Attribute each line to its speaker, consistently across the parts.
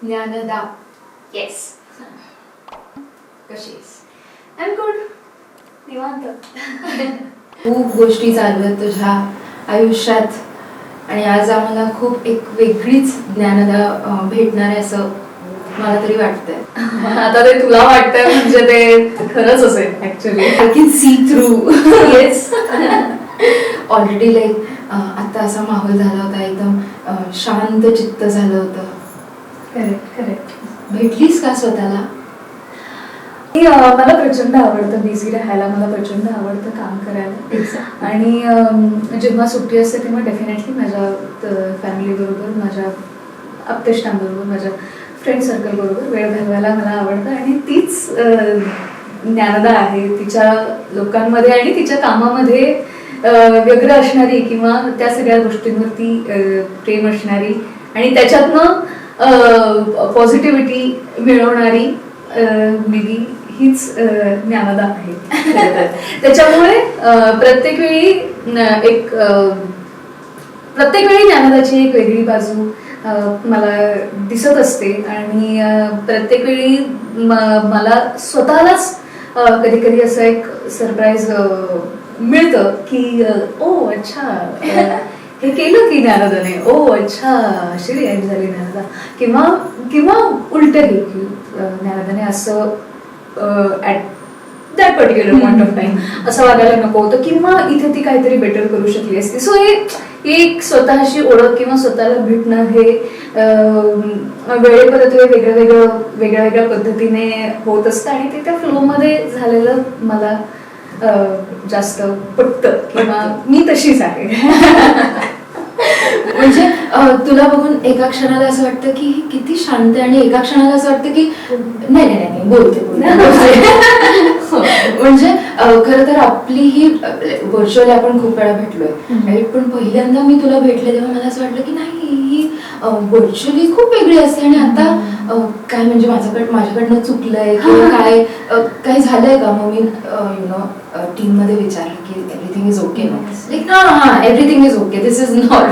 Speaker 1: Dnyanada.
Speaker 2: Yes.
Speaker 1: कशी आहेस?
Speaker 2: I am good. निवांत.
Speaker 1: खूप गोष्टी चालू आहेत तुझ्या आयुष्यात आणि आज आम्हाला खूप एक वेगळीच ज्ञानदा भेटणार आहे असं मला तरी वाटतंय.
Speaker 2: आता ते तुला वाटतंय म्हणजे ते खरंच असेल actually.
Speaker 1: I can C through.
Speaker 2: Yes.
Speaker 1: Already like आता असा माहोल झाला होता, एकदम शांत चित्त झालं होतं.
Speaker 2: Correct correct.
Speaker 1: भेटलीस का स्वतःला?
Speaker 2: मला प्रचंड आवडतं बिझी राहायला, मला प्रचंड आवडतं काम करायला. आणि जेव्हा सुट्टी असते तेव्हा डेफिनेटली माझ्या फॅमिली बरोबर, माझ्या आप्तेष्टांबरोबर, माझ्या फ्रेंड सर्कल बरोबर वेळ घालवायला मला आवडतं. आणि तीच ज्ञानदा आहे. तिच्या लोकांमध्ये आणि तिच्या कामामध्ये व्यग्र असणारी किंवा त्या सगळ्या गोष्टींवरती प्रेम असणारी आणि त्याच्यातनं पॉझिटिव्हिटी मिळवणारी मे बी हीच ज्ञानदा आहे. त्याच्यामुळे प्रत्येक वेळी ज्ञानदाची एक वेगळी बाजू मला दिसत असते. आणि प्रत्येक वेळी मला स्वतःलाच कधी कधी असं एक सरप्राईज मिळतं की ओ अच्छा हे केलं की ज्ञानदाने, ओ अच्छा अशी रिॲक्ट झाली ज्ञानदा. किंवा उलटही की ज्ञानदाने असं at that particular point of time असं वागायला नको होतं किंवा इथे ती काहीतरी बेटर करू शकली असती. सो हे एक स्वतःशी ओळख किंवा स्वतःला भेटणं हे वेळेपरत्वे वेगळ्या वेगळ्या पद्धतीने होत असतं आणि ते त्या फ्लोमध्ये झालेलं मला जास्त पटतं किंवा मी तशीच आहे.
Speaker 1: म्हणजे तुला बघून एका क्षणाला असं वाटतं की ही किती शांत आहे आणि एका क्षणाला असं वाटतं की नाही नाही नाही बोलते. म्हणजे खरं तर आपली ही व्हर्च्युअली आपण खूप वेळा भेटलोय, पण पहिल्यांदा मी तुला भेटले तेव्हा मला असं वाटलं की नाही ही व्हर्च्युअली खूप वेगळी असते. आणि आता काय म्हणजे माझ्याकडनं चुकलंय किंवा काय झालंय का? मग मी टीम मध्ये विचारलं की एव्हरीथिंग इज ओके ना? लाईक हा everything is okay, this is not.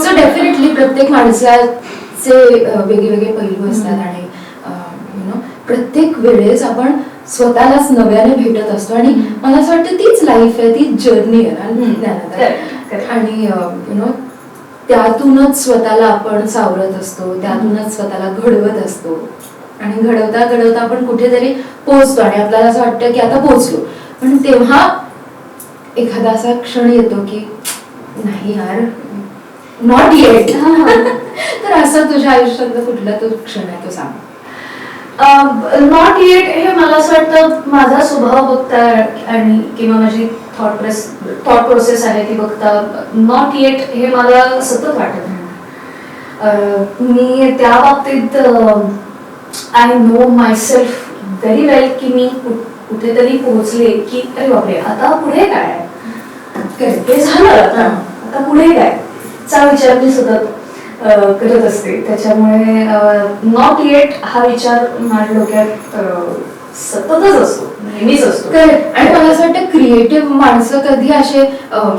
Speaker 1: So definitely प्रत्येक माणसाचे वेगळे पैलू असतात आणि प्रत्येक वेळेस आपण स्वतःलाच नव्याने भेटत असतो. आणि मला असं वाटतं तीच लाईफ आहे, तीच जर्नी आहे ज्ञानदा. आणि त्यातूनच स्वतःला आपण सावरत असतो, त्यातूनच स्वतःला घडवत असतो. आणि घडवता आपण कुठेतरी पोहोचतो आणि आपल्याला असं वाटतं की आता पोहोचलो. पण तेव्हा एखादा असा क्षण येतो की नाही यार, नॉट येट. तर असं तुझ्या आयुष्यातला कुठला तो क्षण आहे तो सांग.
Speaker 2: नॉट येट हे मला असं वाटतं माझा स्वभाव बघता आणि किंवा माझी थॉट प्रोसेस आहे ती बघता नॉट येट हे मला सतत वाटत नाही. मी त्या बाबतीत I know myself very well की मी कुठेतरी पोहोचले की अरे बापरे आता पुढे काय, हे झालं आता पुढे काय चा विचार मी सतत करत असते. त्याच्यामुळे नॉट येट हा विचार माझ्या डोक्यात सततच असतो, नेहमीच असतो.
Speaker 1: आणि मला असं वाटतं क्रिएटिव्ह माणसं कधी असे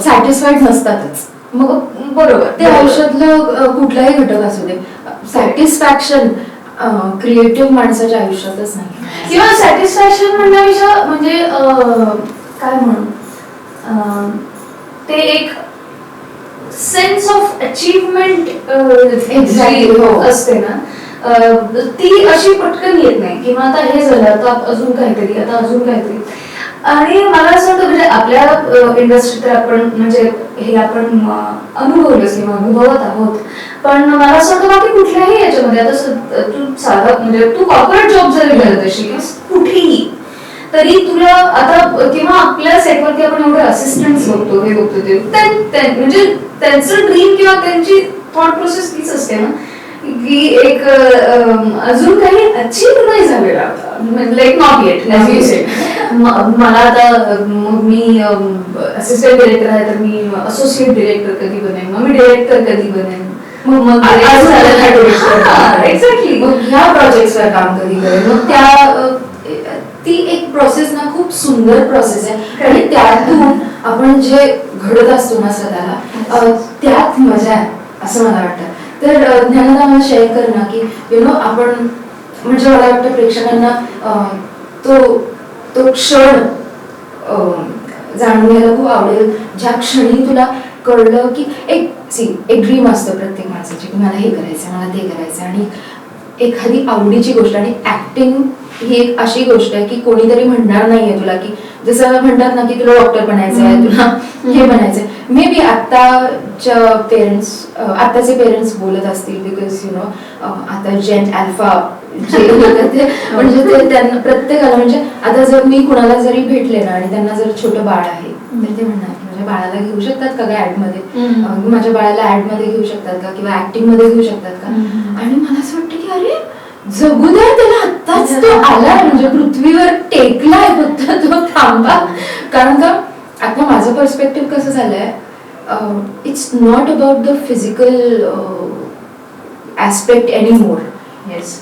Speaker 1: सॅटिस्फाईड नसतातच. मग बरोबर ते आयुष्यातलं कुठलाही घटक असू दे, सॅटिस्फॅक्शन क्रिएटिव्ह माणसाच्या आयुष्यातच नाही.
Speaker 2: किंवा सॅटिस्फॅक्शन म्हणण्यापेक्षा म्हणजे काय म्हणू ते एक सेन्स ऑफ अचीवमेंट असते ना, ती अशी पटकन येत नाही. किंवा आता हे झालं, आता अजून काहीतरी, आता अजून काहीतरी. आणि मला असं वाटतं म्हणजे आपल्या इंडस्ट्रीत आपण म्हणजे हे आपण अनुभवलंच किंवा अनुभवत आहोत. पण मला असं वाटतं बाकी कुठल्याही याच्यामध्ये आता तू साधा म्हणजे तू कॉर्पोरेट जॉब जरी करत असेल किंवा कुठेही तरी तुला आता किंवा आपल्या सेटवरती आपण एवढे असिस्टंट्स बघतो, हे बघतो ते म्हणजे त्यांचं ड्रीम किंवा त्यांची थॉट प्रोसेस तीच असते ना की एक अजून काही अचीव नाही झालेला, लाईक नॉट येट. मला आता मी असिस्टंट डिरेक्टर आहे तर मी असोसिएट डिरेक्टर कधी बनेन, मग मी डिरेक्टर कधी बनेन, मग
Speaker 1: एक्झॅक्टली मग ह्या प्रोजेक्टवर काम कधी करेन. मग त्या ती एक प्रोसेस ना खूप सुंदर प्रोसेस आहे. आणि त्यातून आपण जे घडत असतो ना स्वतःला त्यात मजा आहे असं मला वाटतं. तर ज्ञानदा मला शेअर कर ना की आपण म्हणजे मला वाटतं प्रेक्षकांना तो क्षण जाणून घ्यायला खूप आवडेल ज्या क्षणी तुला कळलं की एक ड्रीम असतं प्रत्येक माणसाची की मला हे करायचं मला ते करायचं आणि एखादी आवडीची गोष्ट आणि ऍक्टिंग ही एक अशी गोष्ट आहे की कोणीतरी म्हणणार नाहीये तुला की जसं म्हणतात ना की तुला डॉक्टर बनायचं आहे तुला हे बनायचंय मे बी आत्ताचे पेरेंट्स बोलत असतील बिकॉज आता जेन अल्फा जे म्हणजे ते त्यांना प्रत्येकाला म्हणजे आता जर मी कुणाला जरी भेटले ना आणि त्यांना जर छोटं बाळ आहे तर ते म्हणणार की माझ्या बाळाला घेऊ शकतात का ऍड मध्ये माझ्या बाळाला ऍड मध्ये घेऊ शकतात का किंवा ऍक्टिंग मध्ये घेऊ शकतात का आणि मला असं वाटतं की अरे जगू द्या त्याला आत्ताच तो आलाय म्हणजे पृथ्वीवर टेकलाय फक्त तो थांबा कारण का आता माझं पर्स्पेक्टिव्ह कसं झालंय it's not about the physical aspect any more
Speaker 2: yes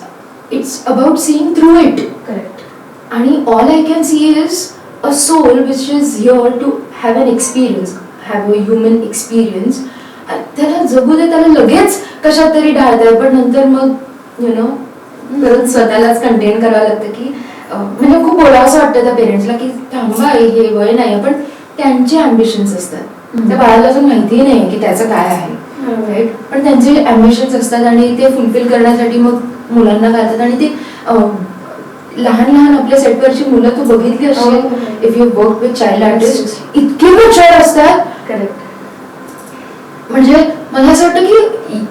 Speaker 1: it's about seeing through it
Speaker 2: correct
Speaker 1: आणि all I can see is a soul which is here to have an experience have a human experience त्याला जगू दे त्याला लगेच कशात तरी ढाळताय पण नंतर मग परत स्वतःलाच कंटेन करावं लागतं की म्हणजे खूप बोलावंसं वाटतं त्या पेरेंट्सला की थांबा हे वय नाही पण त्यांचे अम्बिशन्स असतात त्या बाळाला अजून माहितीही नाही की त्याचं काय आहे राईट पण त्यांचे अम्बिशन्स असतात आणि ते फुलफिल करण्यासाठी मग मुलांना घालतात आणि ते लहान लहान आपल्या सेटवरची मुलं तू बघितली असेल if you work with child artist इतके मॅच्युअर असतात
Speaker 2: करेक्ट
Speaker 1: म्हणजे मला असं वाटतं की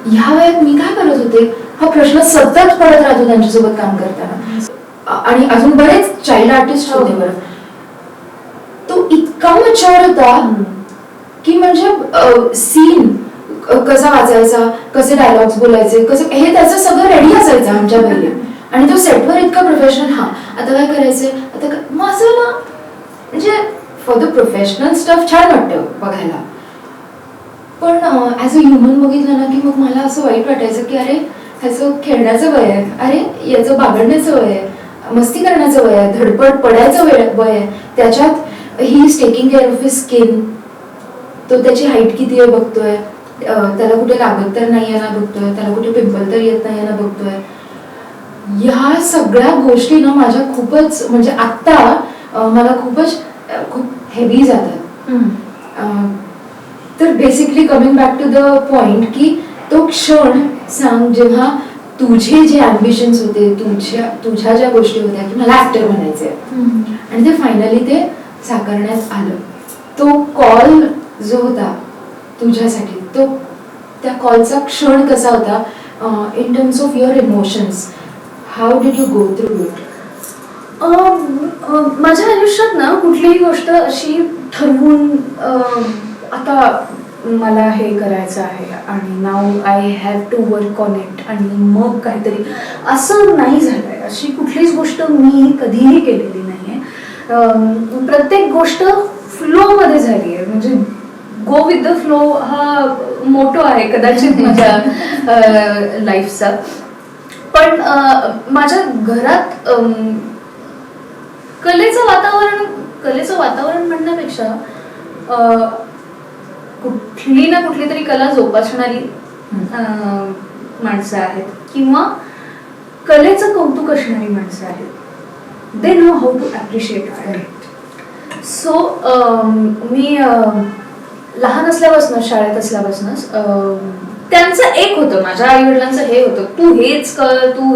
Speaker 1: ह्या वयात मी काय करत होते हा प्रश्न सतत पडत राहतो त्यांच्यासोबत काम करताना आणि अजून बरेच चाइल्ड आर्टिस्ट होते बरं तो इतका मॅच्युअर होता की म्हणजे सीन कसा वाचायचा कसे डायलॉग्स बोलायचे कसं हे त्याचं सगळं रेडी असायचं आमच्या पहिले आणि तो सेटवर इतका प्रोफेशनल आता काय करायचंय आता मग असं ना म्हणजे फॉर द प्रोफेशनल स्टफ छान वाटतं बघायला पण ऍज अ ह्युमन बघितलं ना की मग मला असं वाईट वाटायचं की अरे ह्याचं खेळण्याचं वय आहे अरे याचं बागडण्याचं वय आहे मस्ती करण्याचं वय आहे धडपड पडायचं वय आहे त्याच्यात he is taking care of his skin तो त्याची हाईट किती आहे बघतोय त्याला कुठे लागत तर नाही आहे ना बघतोय त्याला कुठे पिंपल तर येत नाही आहे ना बघतोय ह्या सगळ्या गोष्टी ना माझ्या खूपच म्हणजे आत्ता मला खूप हेवी जातात तर basically coming back to the point की तो क्षण सांग जेव्हा तुझे जे अम्बिशन्स होते तुझ्या ज्या गोष्टी होत्या की मला ऍक्टर बनायचे आणि ते फायनली ते साकारण्यात आलं तो कॉल जो होता तुझ्यासाठी तो त्या कॉलचा क्षण कसा होता in terms of your emotions how did you go through it
Speaker 2: माझ्या आयुष्यात ना कुठलीही गोष्ट अशी ठरवून आता मला हे करायचं आहे आणि now I have to work on it आणि मग काहीतरी असं नाही झालंय अशी कुठलीच गोष्ट मी कधीही केलेली नाहीये प्रत्येक गोष्ट फ्लो मध्ये झाली आहे म्हणजे गो विथ द फ्लो हा मोटो आहे कदाचित माझ्या लाईफचा पण माझ्या घरात कलेचं वातावरण म्हणण्यापेक्षा कुठली ना कुठली तरी कला जोपासणारी माणसं आहेत किंवा कलेचं कौतुक असणारी माणसं आहेत they know how to appreciate art so मी लहान असल्यापासून शाळेत असल्यापासूनच त्यांचं एक होतं माझ्या आई वडिलांचं हे होतं तू हेच कर तू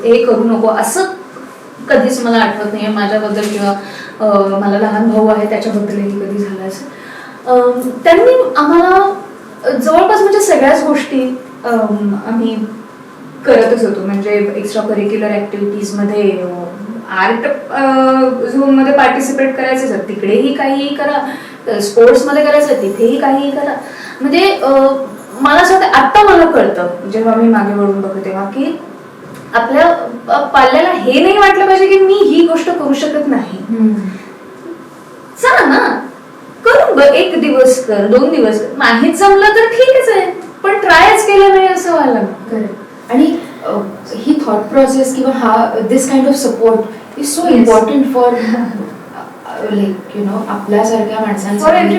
Speaker 2: हे करू नको असं कधीच मला आठवत नाहीये माझ्याबद्दल किंवा मला लहान भाऊ आहे त्याच्याबद्दलही कधी झालं असं त्यांनी आम्हाला जवळपास म्हणजे सगळ्याच गोष्टी आम्ही करतच होतो म्हणजे एक्स्ट्रा करिक्युलर ऍक्टिव्हिटीज मध्ये आर्ट झोन मध्ये पार्टिसिपेट करायचं तिकडेही काहीही करा स्पोर्ट्स मध्ये करायचं तिथेही काहीही करा म्हणजे मला असं वाटतं आत्ता मला कळतं जेव्हा मी मागे वळून बघते तेव्हा की आपल्या पाल्याला हे नाही वाटलं पाहिजे की मी ही गोष्ट करू शकत नाही चला ना करून बघ 1 दिवस कर 2 दिवस कर नाहीच जमलं तर ठीकच आहे पण ट्रायच केलं नाही असं व्हायला
Speaker 1: करेक्ट आणि ही थॉट प्रोसेस किंवा हा this kind of support is so important for like आपल्यासारख्या माणसांसाठी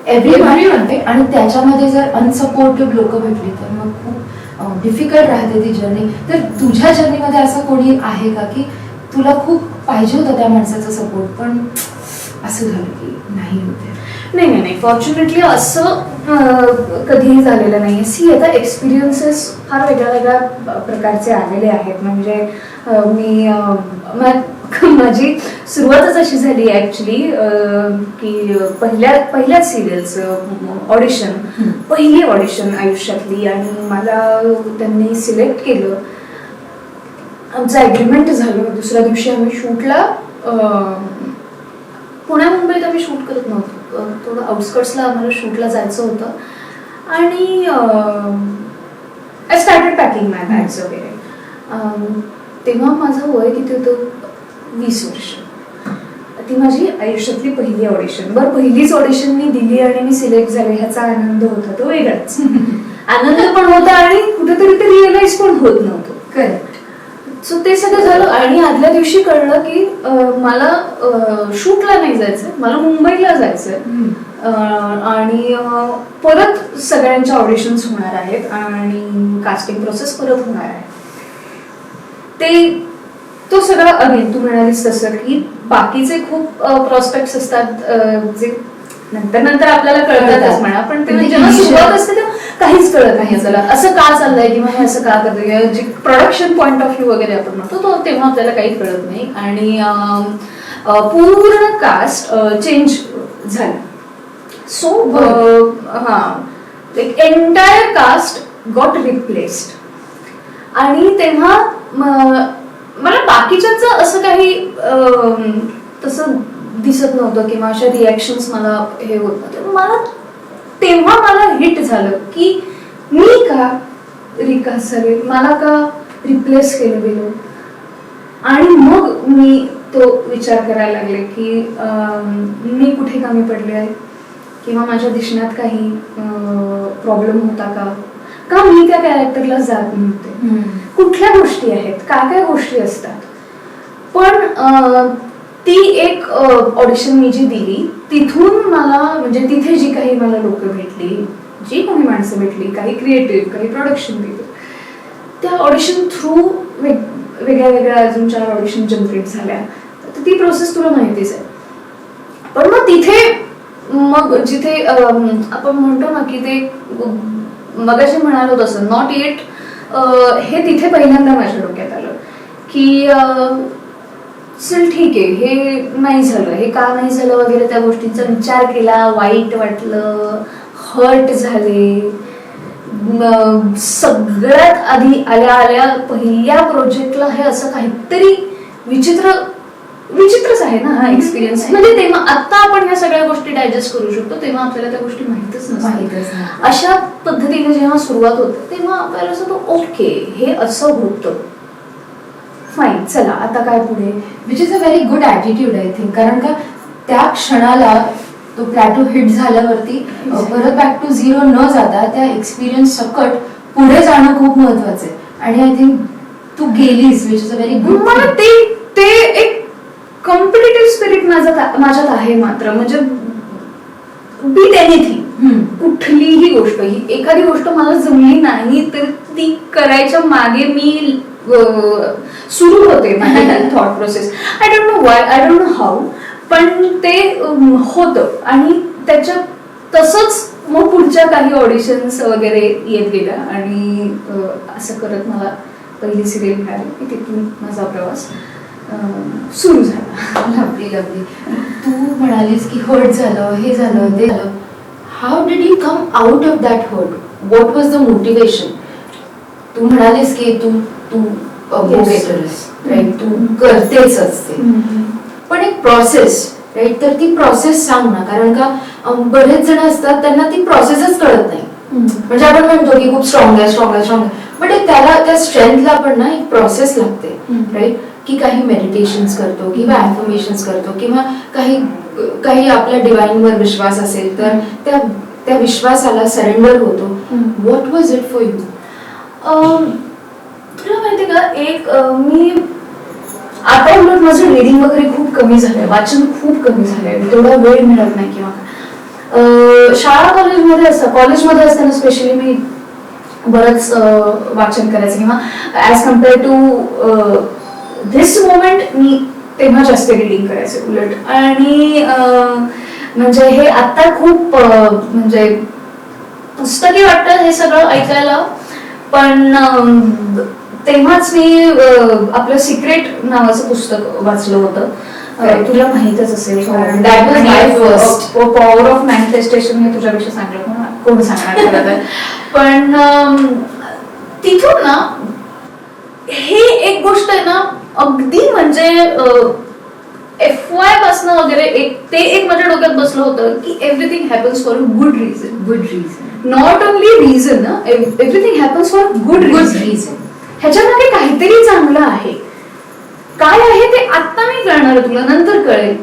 Speaker 1: एव्हरीवन. आणि त्याच्यामध्ये जर अनसपोर्टिव्ह लोक भेटली तर मग खूप डिफिकल्ट राहते ती जर्नी. तर तुझ्या जर्नीमध्ये असं कोणी आहे का की तुला खूप पाहिजे होतं त्या माणसाचा सपोर्ट पण असं झालं की नाही होते?
Speaker 2: नाही, फॉर्च्युनेटली असं कधीही झालेलं नाही. सी आता एक्सपिरियन्सेस फार वेगळ्या वेगळ्या प्रकारचे आलेले आहेत. म्हणजे मी माझी सुरुवातच अशी झाली ॲक्च्युली की पहिल्याच सिरियलचं ऑडिशन, पहिली ऑडिशन आयुष्यातली, आणि मला त्यांनी सिलेक्ट केलं. आमचं ॲग्रीमेंट झालं. दुसऱ्या दिवशी आम्ही शूटला पुण्या मुंबईत आम्ही शूट करत नव्हतो, थोडं आउटस्कर्ट्सला आम्हाला शूटला जायचं होतं. आणि I started packing my bags वगैरे. तेव्हा माझं वय किती होतं? 20 वर्ष. ती माझी आयुष्यातली पहिली ऑडिशन. बरं, पहिलीच ऑडिशन मी दिली आणि मी सिलेक्ट झाले ह्याचा आनंद होता तो वेगळाच. आनंद पण होता आणि कुठेतरी ते रिअलाइज पण होत नव्हतं.
Speaker 1: करेक्ट.
Speaker 2: सो ते सगळं झालं आणि आदल्या दिवशी कळलं की मला शूटला नाही जायचंय, मला मुंबईला जायचंय. आणि परत सगळ्यांच्या ऑडिशन्स होणार आहेत आणि कास्टिंग प्रोसेस परत होणार आहे. तो सगळं अगेन तू म्हणालीस तसं की बाकीचे खूप प्रॉस्पेक्ट्स असतात जे नंतर आपल्याला कळतातच म्हणा, पण तेव्हा जेव्हा सुरुवात असते तेव्हा काहीच कळत नाही आपल्याला असं का चाललंय किंवा हे असं का करतोय. जे प्रोडक्शन पॉइंट ऑफ व्ह्यू वगैरे आपण म्हणतो तो तेव्हा आपल्याला काही कळत नाही. आणि पूर्ण कास्ट चेंज झाली. So entire cast got replaced. आणि तेव्हा मला बाकीच्यांचं असं काही तसं दिसत नव्हतं किंवा अशा रिॲक्शन्स मला हे होत नव्हते. तेव्हा मला हिट झालं की मी का रिकास्ट झाले, मला का रिप्लेस केलं गेलं. आणि मग मी तो विचार करायला लागले की मी कुठे कमी पडले आहे किंवा माझ्या दिसण्यात काही प्रॉब्लेम होता का मी त्या कॅरेक्टरला जात नव्हते. कुठल्या गोष्टी आहेत, काय गोष्टी असतात. पण ती एक ऑडिशन मी जी दिली तिथून मला म्हणजे तिथे जी काही मला लोक भेटली, जी कोणी माणसं भेटली, काही क्रिएटिव्ह, काही प्रोडक्शन पीपल, त्या ऑडिशन थ्रू वेगळ्या वेगळ्या अजून 4 ऑडिशन जनरेट झाल्या. तर ती प्रोसेस तुला माहितीच आहे. पण मग तिथे मग जिथे आपण म्हणतो ना की ते मगाशी म्हणालो तसं नॉट येट, हे तिथे पहिल्यांदा माझ्या डोक्यात आलं की चल ठीक आहे, हे नाही झालं, हे का नाही झालं वगैरे त्या गोष्टींचा विचार केला, वाईट वाटलं, हर्ट झाले. सगळ्यात आधी आल्या पहिल्या प्रोजेक्टला हे असं काहीतरी विचित्रच आहे ना हा एक्सपिरियन्स. म्हणजे तेव्हा आता आपण ह्या सगळ्या गोष्टी डायजेस्ट करू शकतो, तेव्हा आपल्याला त्या गोष्टी माहितच नसतात. अशा पद्धतीने जेव्हा सुरुवात होते तेव्हा आपल्याला असं ओके हे असं होतं, फाईन, चला आता काय पुढे.
Speaker 1: Which is a very good attitude I think. कारण का त्या क्षणाला तो प्लॅटो हिट झाल्यावरती परत बॅक टू झिरो न जाता त्या एक्सपिरियन्स सकट पुढे जाणं खूप महत्वाचं आहे. आणि आय थिंक तू गेलीस, which is a very good.
Speaker 2: मला ते एक कॉम्पिटिटिव्ह स्पिरिट माझ्यात आहे. मात्र म्हणजे बीट एनिथिंग, कुठलीही गोष्ट, ही एखादी गोष्ट मला जमली नाही तर ती करायच्या मागे मी सुरू होते माझी thought process. I don't know Y, I don't know how, पण ते होतं. आणि त्याच्यात तसंच मग पुढच्या काही ऑडिशन्स वगैरे येत गेल्या आणि असं करत मला पहिली सिरियल मिळाली की तिथून माझा प्रवास सुरू झाला.
Speaker 1: लवली. तू म्हणालीस की हर्ट झालं, हे झालं, ते झालं. How did you come out of that hurt? What was the motivation? तू म्हणालीस की तू राईट, तू करतेच असते, पण एक प्रोसेस, राईट, तर ती प्रोसेस सांग ना. कारण का बरेच जण असतात त्यांना ती प्रोसेसच कळत नाही. म्हणजे आपण म्हणतो की खूप स्ट्रॉंग आहे, बट त्याला त्या स्ट्रेंथला पण ना एक प्रोसेस लागते, राईट. की काही मेडिटेशन्स करतो किंवा ॲफर्मेशन्स करतो किंवा काही आपल्या डिवाइनवर विश्वास असेल तर त्या विश्वासाला सरेंडर होतो. What was it for you?
Speaker 2: तुला माहिती का, एक मी आता उलट माझं रिडिंग वगैरे खूप कमी झालंय, वाचन खूप कमी झालंय, तेवढा वेळ मिळत नाही किंवा शाळा कॉलेजमध्ये असताना स्पेशली मी बरंच वाचन करायचं किंवा as compare to this moment मी तेव्हा जास्त रिडिंग करायचे उलट. आणि म्हणजे हे आता खूप म्हणजे पुस्तकी वाटतं हे सगळं ऐकायला, पण तेव्हाच मी आपलं सिक्रेट नावाचं पुस्तक वाचलं होतं. तुला माहितच असेल, पॉवर ऑफ मॅनिफेस्टेशन हे तुझ्यापेक्षा चांगलं कोण सांगणार. पण तिथून ना हे एक गोष्ट आहे ना, अगदी म्हणजे FY पासनं वगैरे ते एक माझ्या डोक्यात बसलं होतं की everything happens for a good reason. Not only reason, everything happens for good reason. ह्याच्यामध्ये काहीतरी चांगलं आहे. काय आहे ते आता नाही कळणार, तुला नंतर कळेल,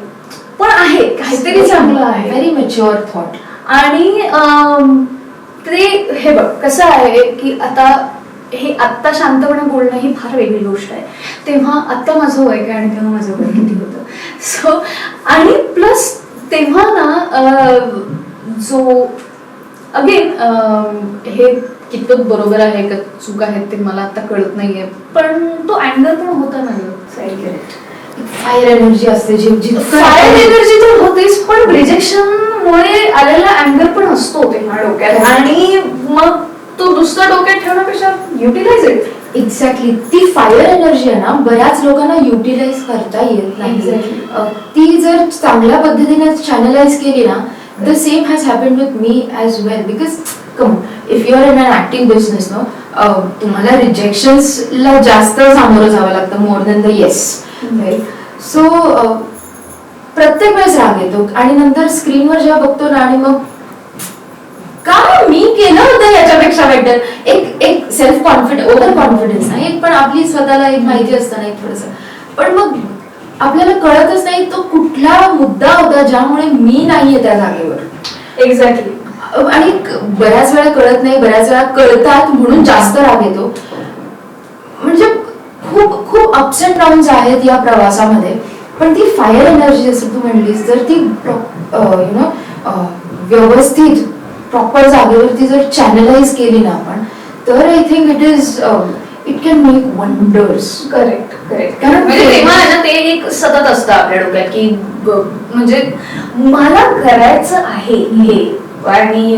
Speaker 2: पण आहे काहीतरी चांगलं आहे.
Speaker 1: Very mature thought.
Speaker 2: आणि ते हे बघ कसं आहे की आता हे आत्ता शांतपणे बोलणं ही फार वेगळी गोष्ट आहे. तेव्हा आत्ता माझं वय काय आणि तेव्हा माझं वय किती होतं. सो आणि प्लस तेव्हा ना जो अगेन हे कितपत बरोबर आहे का चूक आहे ते मला आता कळत नाहीये, पण तो अँगर पण होता ना.
Speaker 1: फायर एनर्जी असते जी
Speaker 2: फायर एनर्जी तर होतेच, पण रिजेक्शन मुळे आलेला अँगर पण असतो तेव्हा डोक्यात, आणि मग तो दुसऱ्या डोक्यात ठेवण्यापेक्षा युटिलाइज इट.
Speaker 1: एक्झॅक्टली. ती फायर एनर्जी आहे ना, बऱ्याच लोकांना युटिलाइज करता येत नाही. ती जर चांगल्या पद्धतीने चॅनलाइज केली ना, the same has happened with me as well. Because come if you are in an acting business no, तुम्हाला रिजेक्शन्सला जास्त सामोरं जावं लागतं more than the yes. So प्रत्येक वेळेस राग येतो, आणि नंतर स्क्रीनवर जेव्हा बघतो ना, आणि मग काय मी केलं होतं याच्यापेक्षा बेटर, एक सेल्फ कॉन्फिडन्स, ओव्हर कॉन्फिडन्स नाही, पण आपली स्वतःला एक माहिती असतं ना एक थोडंसं, पण मग आपल्याला कळतच नाही तो कुठला मुद्दा होता ज्यामुळे मी नाहीये त्या जागेवर.
Speaker 2: एक्झॅक्टली.
Speaker 1: आणि बऱ्याच वेळा कळत नाही, बऱ्याच वेळा कळतात म्हणून जास्त राग येतो. म्हणजे खूप खूप अप्स अँड डाऊन्स आहेत या प्रवासामध्ये. पण ती फायर एनर्जी जसं तू म्हणलीस, जर ती व्यवस्थित प्रॉपर जागेवरती जर चॅनलाइज केली ना आपण, तर I think it can make wonders.
Speaker 2: Correct. कारण तेव्हा ना ते एक सतत असतं आपल्या डोक्यात की म्हणजे मला करायचं आहे हे, आणि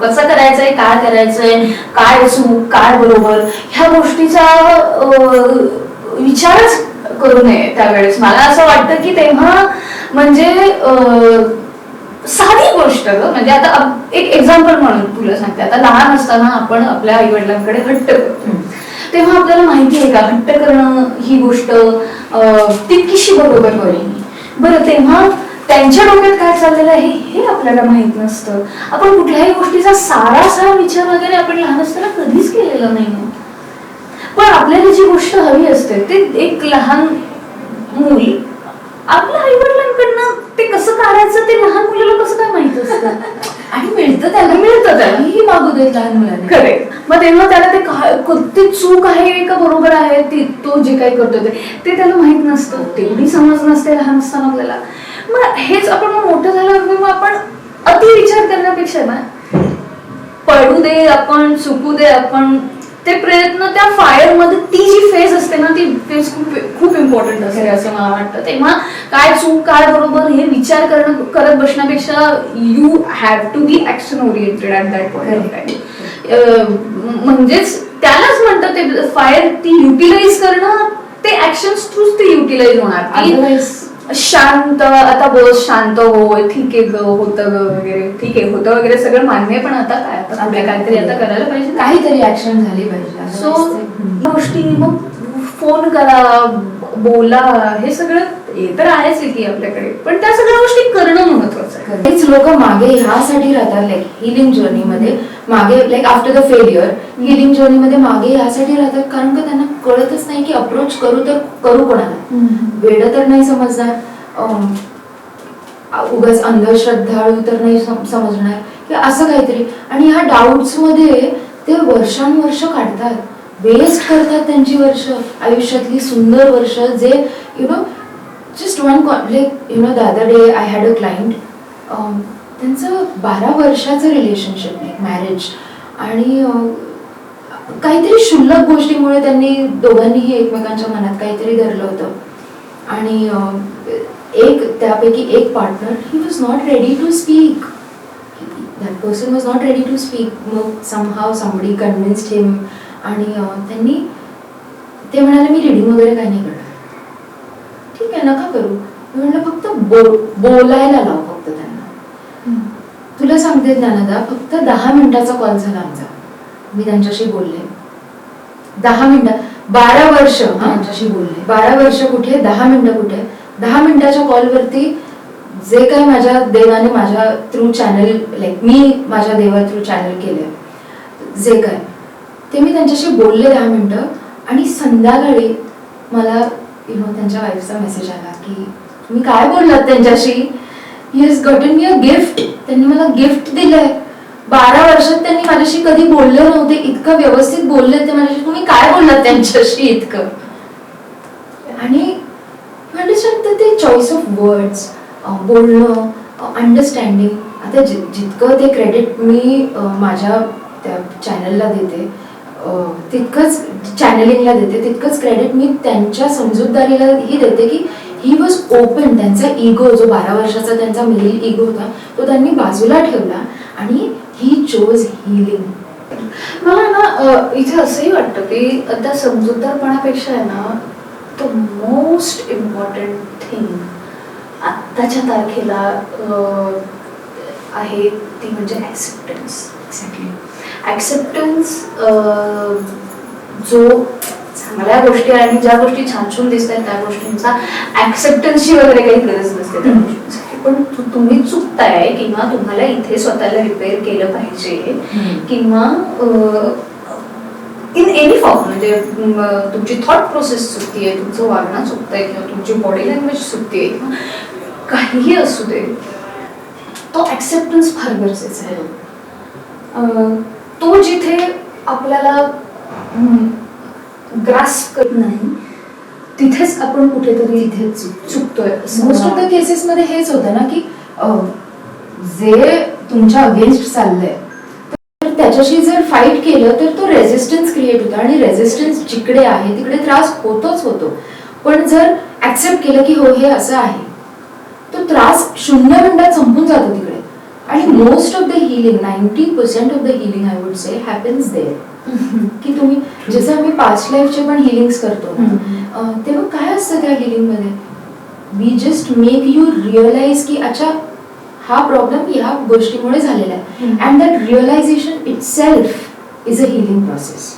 Speaker 2: कसं करायचंय, काय करायचंय, काय चूक, काय बरोबर, ह्या गोष्टीचा विचारच करू नये त्यावेळेस. मला असं वाटतं की तेव्हा म्हणजे साधी गोष्ट म्हणजे आता एक एक्झाम्पल म्हणून तुला सांगते. आता लहान असताना आपण आपल्या आई वडिलांकडे हट्ट करतो, तेव्हा आपल्याला माहिती आहे का हट्ट करणं ही गोष्ट तितकीशी बरोबर होईल. बरं, तेव्हा त्यांच्या डोक्यात काय चाललेलं आहे हे आपल्याला माहित नसतं. आपण कुठल्याही गोष्टीचा सारासार विचार वगैरे आपण लहान असताना कधीच केलेला नाही. पण आपल्याला जी गोष्ट हवी असते ते एक लहान मूल आपल्या आई वडिलांकडनं ते कसं काढायचं ते लहान मुलाला कसं काय माहित असतं.
Speaker 1: आणि मिळतं त्याला ही मागू देत लहान मुलांना.
Speaker 2: करेक्ट. मग तेव्हा त्याला ते चूक आहे का बरोबर आहे, तो जे काही करतो ते त्याला माहित नसतं, तेवढी समज नसते लहान असताना आपल्याला. मग हेच आपण मोठं झाल्यावर मग आपण अति विचार करण्यापेक्षा ना, पडू दे आपण, चुकू दे आपण, ते प्रयत्न त्या फायर मध्ये ती जी फेज असते ना, ती फेज खूप इम्पॉर्टंट असते असं मला वाटतं. तेव्हा काय चूक काय बरोबर हे विचार करत बसण्यापेक्षा you have to be action oriented at that point of time. म्हणजेच त्यालाच म्हणतात ते फायर, ती युटिलाइज करणं, ते ऍक्शन्स थ्रूच ते युटिलाइज होणार. शांत, आता बस शांत हो, ठीक आहे ग, होतं ग वगैरे, ठीक आहे होतं वगैरे सगळं मान्य, पण आता काय, आता आपल्या काहीतरी आता करायला पाहिजे,
Speaker 1: काहीतरी ऍक्शन झाली पाहिजे.
Speaker 2: सो गोष्टी मग फोन करा, बोला, हे सगळं हे तर आहेच की आपल्याकडे, पण त्या सगळ्या गोष्टी करणं महत्वाचं आहे.
Speaker 1: तेच लोक मागे ह्यासाठी राहतात, लाईक हिलिंग जर्नी मध्ये मागे, like after the failure healing journey मध्ये मागे ह्यासाठी राहतात, कारण का त्यांना कळतच नाही की अप्रोच करू तर करू कोणाला. वेड तर नाही समजणार, उगाच अंधश्रद्धाळू तर नाही समजणार की असं काहीतरी. आणि ह्या डाऊट्स मध्ये ते वर्षानुवर्ष काढतात, वेस्ट करतात त्यांची वर्ष, आयुष्यातली सुंदर वर्ष, जे just one, like the other day I had a client, त्यांचं 12 वर्षाचं रिलेशनशिप मॅरेज, आणि काहीतरी क्षुल्लक गोष्टीमुळे त्यांनी दोघांनीही एकमेकांच्या मनात काहीतरी धरलं होतं. आणि त्यापैकी एक partner, he was not ready to speak. That person was not ready to speak. मग समहाव समबडी कन्व्हिन्स्ड हिम, आणि ते म्हणाले मी रिडिंग वगैरे काही नाही करणार. ठीक आहे, नका करू. मी म्हटलं फक्त बोलायला लाव फक्त त्यांना. तुला सांगते ज्ञानदा, फक्त 10 मिनिटाचा कॉल झाला आमचा. मी त्यांच्याशी बोलले 10 मिनिटं. 12 वर्ष त्यांच्याशी बोलले. 12 वर्ष कुठे, 10 मिनिटं कुठे. 10 मिनिटाच्या कॉलवरती जे काही माझ्या देवाने माझ्या थ्रू चॅनल, लाईक मी माझ्या देवा थ्रू चॅनल केले, जे काय ते मी त्यांच्याशी बोलले 10 मिनिटं. आणि संध्याकाळी मला त्यांच्या वाईफचा मेसेज आला की तुम्ही काय बोललात त्यांच्याशी. He has gotten me a gift. त्यांनी मला गिफ्ट दिलंय. 12 वर्षात त्यांनी माझ्याशी कधी बोलले नव्हते, इतकं व्यवस्थित बोलले ते माझ्याशी. तुम्ही काय बोललात त्यांच्याशी इतकं. आणि ते चॉईस ऑफ वर्ड्स, बोलणं, अंडरस्टँडिंग. आता जितकं ते क्रेडिट मी माझ्या त्या चॅनलला देते, तितकंच चॅनलिंगला देते, तितकंच क्रेडिट मी त्यांच्या समजूतदारीलाही देते की ही वॉज ओपन. त्यांचा इगो, जो 12 वर्षाचा त्यांचा मेल इगो होता, तो त्यांनी बाजूला ठेवला आणि ही चोज हिलिंग.
Speaker 2: मला ना इथे असंही वाटतं की त्या समजूतदारपणापेक्षा आहे ना, द मोस्ट इम्पॉर्टंट थिंग आत्ताच्या तारखेला आहे ती म्हणजे ॲक्सेप्टन्स. Exactly acceptance. जो चांगल्या गोष्टी आणि ज्या गोष्टी छान छान दिसत आहेत त्या गोष्टींचा ॲक्सेप्टन्सची वगैरे काही गरज नसते त्या गोष्टींसाठी. पण तुम्ही चुकताय किंवा तुम्हाला इथे स्वतःला रिपेअर केलं पाहिजे, किंवा इन एनी फॉर्म, म्हणजे तुमची थॉट प्रोसेस चुकतीये, तुमचं वागणं चुकतंय, किंवा तुमची बॉडी लँग्वेज चुकतीये, किंवा काहीही असू दे, तो ॲक्सेप्टन्स फार गरजेचा आहे. तो जिथे आपल्याला ग्रास्प करत नाही तिथेच आपण कुठेतरी इथे चुकतोय.
Speaker 1: मोस्ट ऑफ द केसेस मध्ये हेच होतं ना की जे तुमच्या अगेन्स्ट चाललंय तर त्याच्याशी जर फाईट केलं तर तो रेझिस्टन्स क्रिएट होतो, आणि रेझिस्टन्स जिकडे आहे तिकडे त्रास होतोच होतो. पण जर ऍक्सेप्ट केलं की हो हे असं आहे, तो त्रास 0 मिनिटात संपून जातो तिकडे. आणि most of the healing, 90% of the healing I would say happens there. की तुम्ही जसं आम्ही पास्ट लाईफचे पण हिलिंग्स करतो ना, तेव्हा काय असतं त्या हिलिंग मध्ये, we just make you realise की अच्छा हा प्रॉब्लेम ह्या गोष्टीमुळे झालेला आहे. And that realisation itself is a healing process.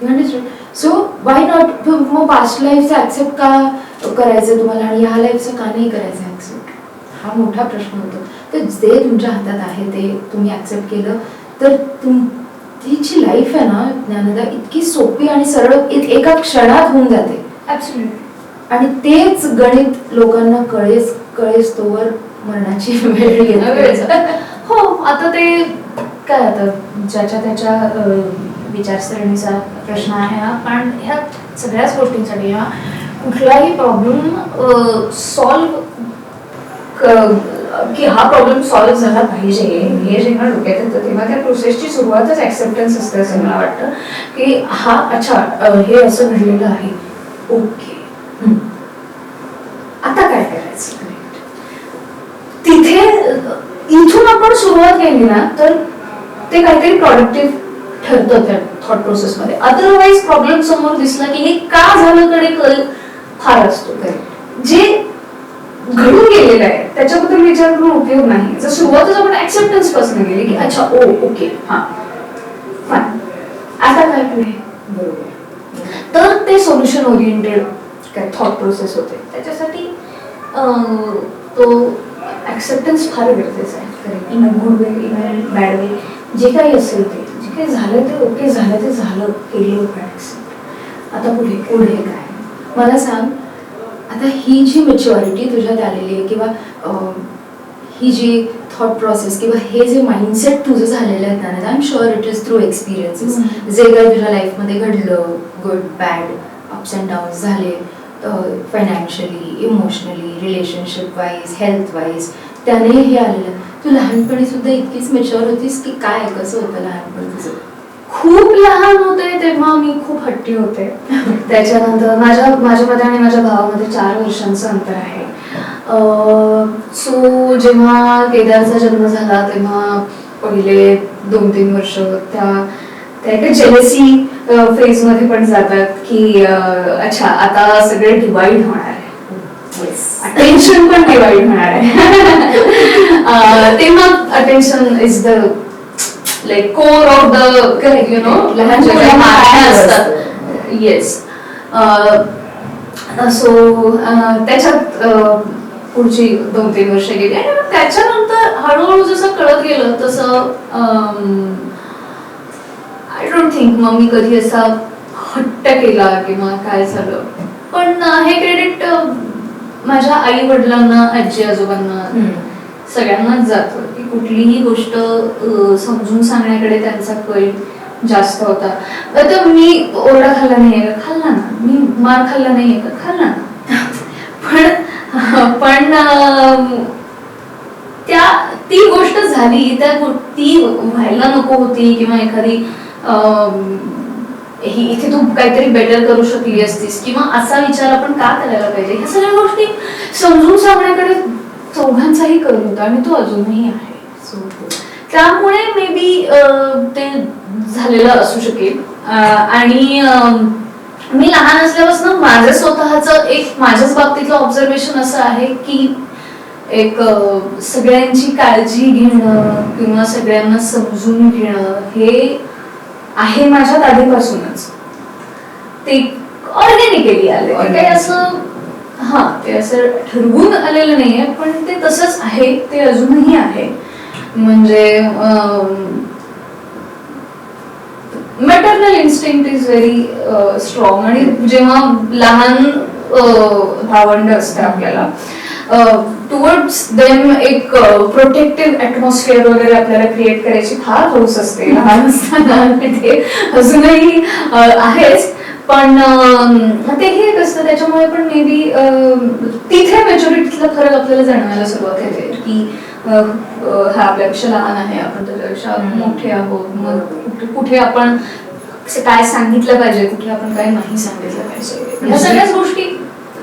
Speaker 1: You understand. So why not. मग पास्ट लाईफचं ऍक्सेप्ट का करायचं तुम्हाला आणि ह्या लाईफचं का नाही करायचं ऍक्सेप्ट, हा मोठा प्रश्न होतो. तर जे तुमच्या हातात आहे ते तुम्ही ऍक्सेप्ट केलं तर ती जी लाईफ आहे ना ज्ञानदा, इतकी सोपी आणि सरळ एका क्षणात होऊन जाते. आणि तेच गणित लोकांना कळेस तोवर मरणाची वेळ येते.
Speaker 2: हो, आता ते काय, आता ज्याच्या त्याच्या विचारसरणीचा प्रश्न आहे हा. पण ह्या सगळ्याच गोष्टींसाठी हा कुठलाही प्रॉब्लेम सॉल्व की हा प्रॉब्लेम सॉल्व्ह झाला पाहिजे हे जेव्हा डोक्यात येतं तेव्हा त्या प्रोसेसची सुरुवातच ऍक्सेप्टन्स असते असं मला वाटतं. की हा अच्छा हे असं घडलेलं आहे, ओके आता काय करायचं. तिथे इथून आपण सुरुवात केली ना तर ते काहीतरी प्रोडक्टिव्ह ठरतं त्या थॉट प्रोसेसमध्ये. अदरवाईज प्रॉब्लेम समोर दिसला की हे का झालं कडे कल फार असतो. जे घडून गेलेलं आहे त्याच्याबद्दल विचार करून उपयोग नाही. जर सुरुवातच आपण ऍक्सेप्टन्स पासून गेली की अच्छा ओके हा फाईन, आता काय पुढे, बरोबर, तर ते सोल्युशन ओरिएंटेड काय थॉट प्रोसेस होते. त्याच्यासाठी तो ऍक्सेप्टन्स फार गरजेचा आहे. In a good way, in a bad way, जे काही असेल ते, जे काही झालं ते ओके झालं, ते झालं, केलं, ऍक्सेप्ट. आता पुढे काय.
Speaker 1: मला सांग, आता ही जी मॅच्युरिटी तुझ्यात आलेली आहे किंवा ही जी थॉट प्रोसेस किंवा हे जे माइंडसेट तुझं झालेलं आहे ना, I am sure it is through experiences. जे काही तुझ्या लाईफमध्ये घडलं, good bad, ups and downs झाले, financially, emotionally, relationship wise, health wise, त्याने हे आलेलं. तू लहानपणी सुद्धा इतकीच मेच्युअर होतीस की काय, कसं होतं लहानपणी तुझं?
Speaker 2: खूप लहान होते तेव्हा मी खूप हट्टी होते. त्याच्यानंतर माझ्यामध्ये आणि माझ्या भावामध्ये 4 वर्षांचं अंतर आहे. सो जेव्हा केदारचा जन्म झाला तेव्हा पहिले 2-3 वर्ष त्या एका जेलसी फेज मध्ये पण जातात की अच्छा आता सगळे डिवाइड होणार आहे, अटेन्शन पण डिवाइड होणार आहे. तेव्हा attention is the like core of the you know लहान जे असतात. येस. सो त्याच्यात पुढची 2-3 वर्ष गेली आणि मग त्याच्यानंतर हळूहळू जसं कळत गेलं तसं आय डोंट थिंक मग मी कधी असा हट्ट केला किंवा काय झालं. पण हे क्रेडिट माझ्या आई वडिलांना, आजी आजोबांना, सगळ्यांनाच जातं की कुठलीही गोष्ट समजून सांगण्याकडे त्यांचा कल जास्त होता. आता मी ओरडा खाल्ला नाहीये का? खाल्ला ना. मी मार खाल्ला नाहीये का? खाल्ला ना. पण ती गोष्ट झाली, ती व्हायला नको होती किंवा एखादी इथे तू काहीतरी बेटर करू शकली असतीस किंवा असा विचार आपण का करायला पाहिजे, ह्या सगळ्या गोष्टी समजून सांगण्याकडे चौघांचाही कल होता आणि तो अजूनही आहे. त्यामुळे मे बी ते झालेलं असू शकेल. आणि मी लहान असल्यापासून माझं स्वतःचं एक माझ्याच बाबतीतलं ऑब्झर्वेशन असं आहे की एक सगळ्यांची काळजी घेणं किंवा सगळ्यांना समजून घेणं हे आहे माझ्यात आधीपासूनच. ते ऑर्गॅनिकली आले, काही असं ते असं ठरवून आलेलं नाहीये, पण ते तसंच आहे, ते अजूनही आहे. म्हणजे maternal instinct is very strong. आणि जेव्हा लहान भावंड असते आपल्याला टुवर्ड्स देम एक प्रोटेक्टिव्ह ऍटमॉस्फिअर वगैरे आपल्याला क्रिएट करायची फार हौस असते लहान असताना. ते अजूनही आहेच, पण तेही एक असतं. त्याच्यामुळे पण मे बी तिथे मॅच्युरिटीतला फरक आपल्याला जाणवायला सुरुवात होते की हा आपल्यापेक्षा लहान आहे, आपण त्याच्यापेक्षा मोठे आहोत. मग कुठे आपण काय सांगितलं पाहिजे, कुठे आपण काय नाही सांगितलं पाहिजे, या सगळ्याच गोष्टी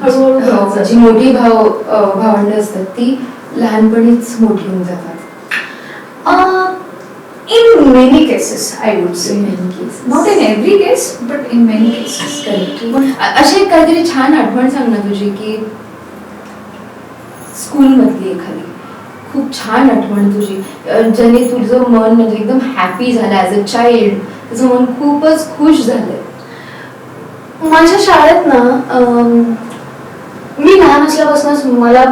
Speaker 2: हळूहळू.
Speaker 1: जी मोठी भावंड असतात ती लहानपणीच मोठी होऊन जातात.
Speaker 2: In many cases, I would say. Not in every case, but in many cases.
Speaker 1: Correct. अशी काहीतरी छान आठवण सांग ना तुझी की स्कूल मधली एखादी खूप छान आठवण तुझी, ज्याने तुझं मन म्हणजे एकदम हॅपी झालं ऍज अ चाइल्ड, तुझं मन खूपच खुश झालंय.
Speaker 2: माझ्या शाळेत ना मी लहान असल्यापासूनच मला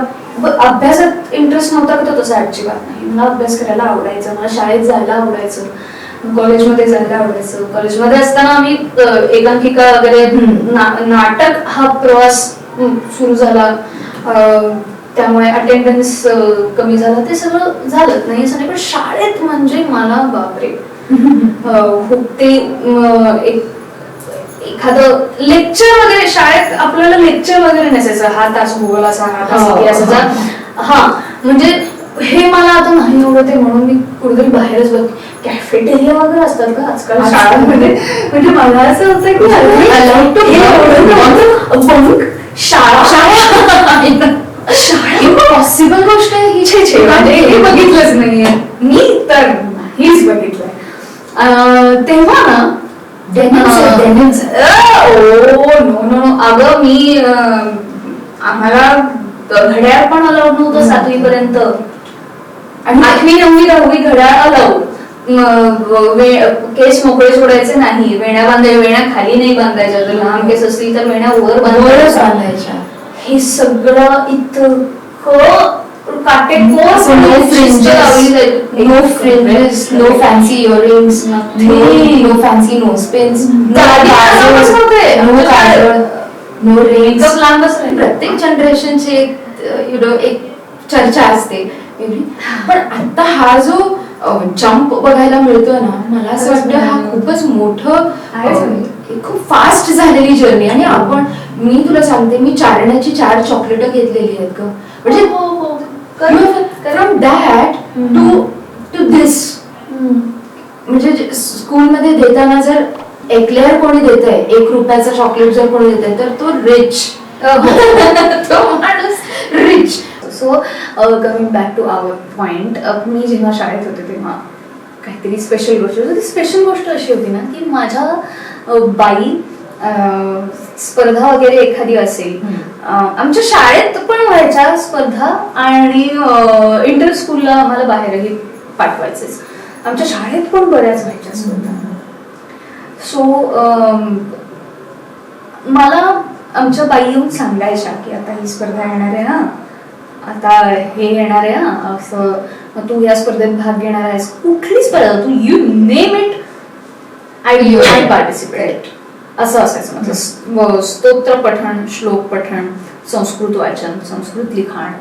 Speaker 2: अभ्यासात इंटरेस्ट नव्हता का, तसा अजिबात नाही. मला अभ्यास करायला आवडायचं, मला शाळेत जायला आवडायचं, कॉलेजमध्ये जायला आवडायचं. कॉलेजमध्ये असताना आम्ही एकांकिका वगैरे नाटक हा प्रवास सुरू झाला, त्यामुळे अटेंडन्स कमी झाला. ते सगळं झालं नाही असं नाही, पण शाळेत म्हणजे मला बापरे ते एखादं लेक्चर वगैरे, शाळेत आपल्याला लेक्चर वगैरे नसायचं, हा तास भूगोलाचा, हा तास इतिहासाचा. म्हणजे हे मला आता नाही आवडत आहे म्हणून मी कुठेतरी बाहेरच बघते. कॅफेटेरिया वगैरे असतात का आजकाल शाळांमध्ये, म्हणजे मला असं होतं की
Speaker 1: पॉसिबल गोष्ट आहे ही.
Speaker 2: हे बघितलंच नाहीये मी तर, नाहीच बघितलंय. तेव्हा ना अगं मी आम्हाला घड्याळ पण अलाउड नव्हतं 7वी पर्यंत, आणि 8वी 9वी 10वी घड्याळ अलाउड. केस मोकळे सोडायचे नाही, वेण्या बांधायच्या, वेण्या खाली नाही बांधायच्या, जर लहान केस असतील तर वेण्या वर बांधायच्या. हे सगळं इतकं काटेकोर,
Speaker 1: no fringes, no fancy earrings, no fancy nose pins, no rings. प्रत्येक जनरेशनची एक चर्चा असते. पण आता हा जो जंप बघायला मिळतोय ना, मला असं वाटतं हा खूपच मोठं, खूप फास्ट झालेली जर्नी. आणि आपण, मी तुला सांगते, मी 4 आण्याची 4 चॉकलेट घेतलेली आहेत का, म्हणजे फ्रॉम दॅट टू दिस. म्हणजे स्कूलमध्ये देताना जर एक्लेअर कोणी देत आहे, 1 रुपयाचा चॉकलेट जर कोणी देत आहे, तर तो रिच. तो माणूस rich.
Speaker 2: So coming back to our point, मी जेव्हा शाळेत होते तेव्हा काहीतरी स्पेशल गोष्ट होती. ती स्पेशल गोष्ट अशी होती ना की माझ्या बाई स्पर्धा वगैरे एखादी असेल, आमच्या शाळेत पण व्हायच्या स्पर्धा आणि इंटर स्कूलला आम्हाला बाहेरही पाठवायचेच. आमच्या शाळेत पण बऱ्याच व्हायच्या स्पर्धा. सो मला आमच्या बाई येऊन सांगायच्या की आता ही स्पर्धा येणार आहे ना, आता हे येणार आहे ना, असं मग तू या स्पर्धेत भाग घेणार आहेस, कुठली स्पर्धा, तू you name it I participate. असं असायचं माझं. स्तोत्र पठण, श्लोक पठण, संस्कृत वाचन, संस्कृत लिखाण,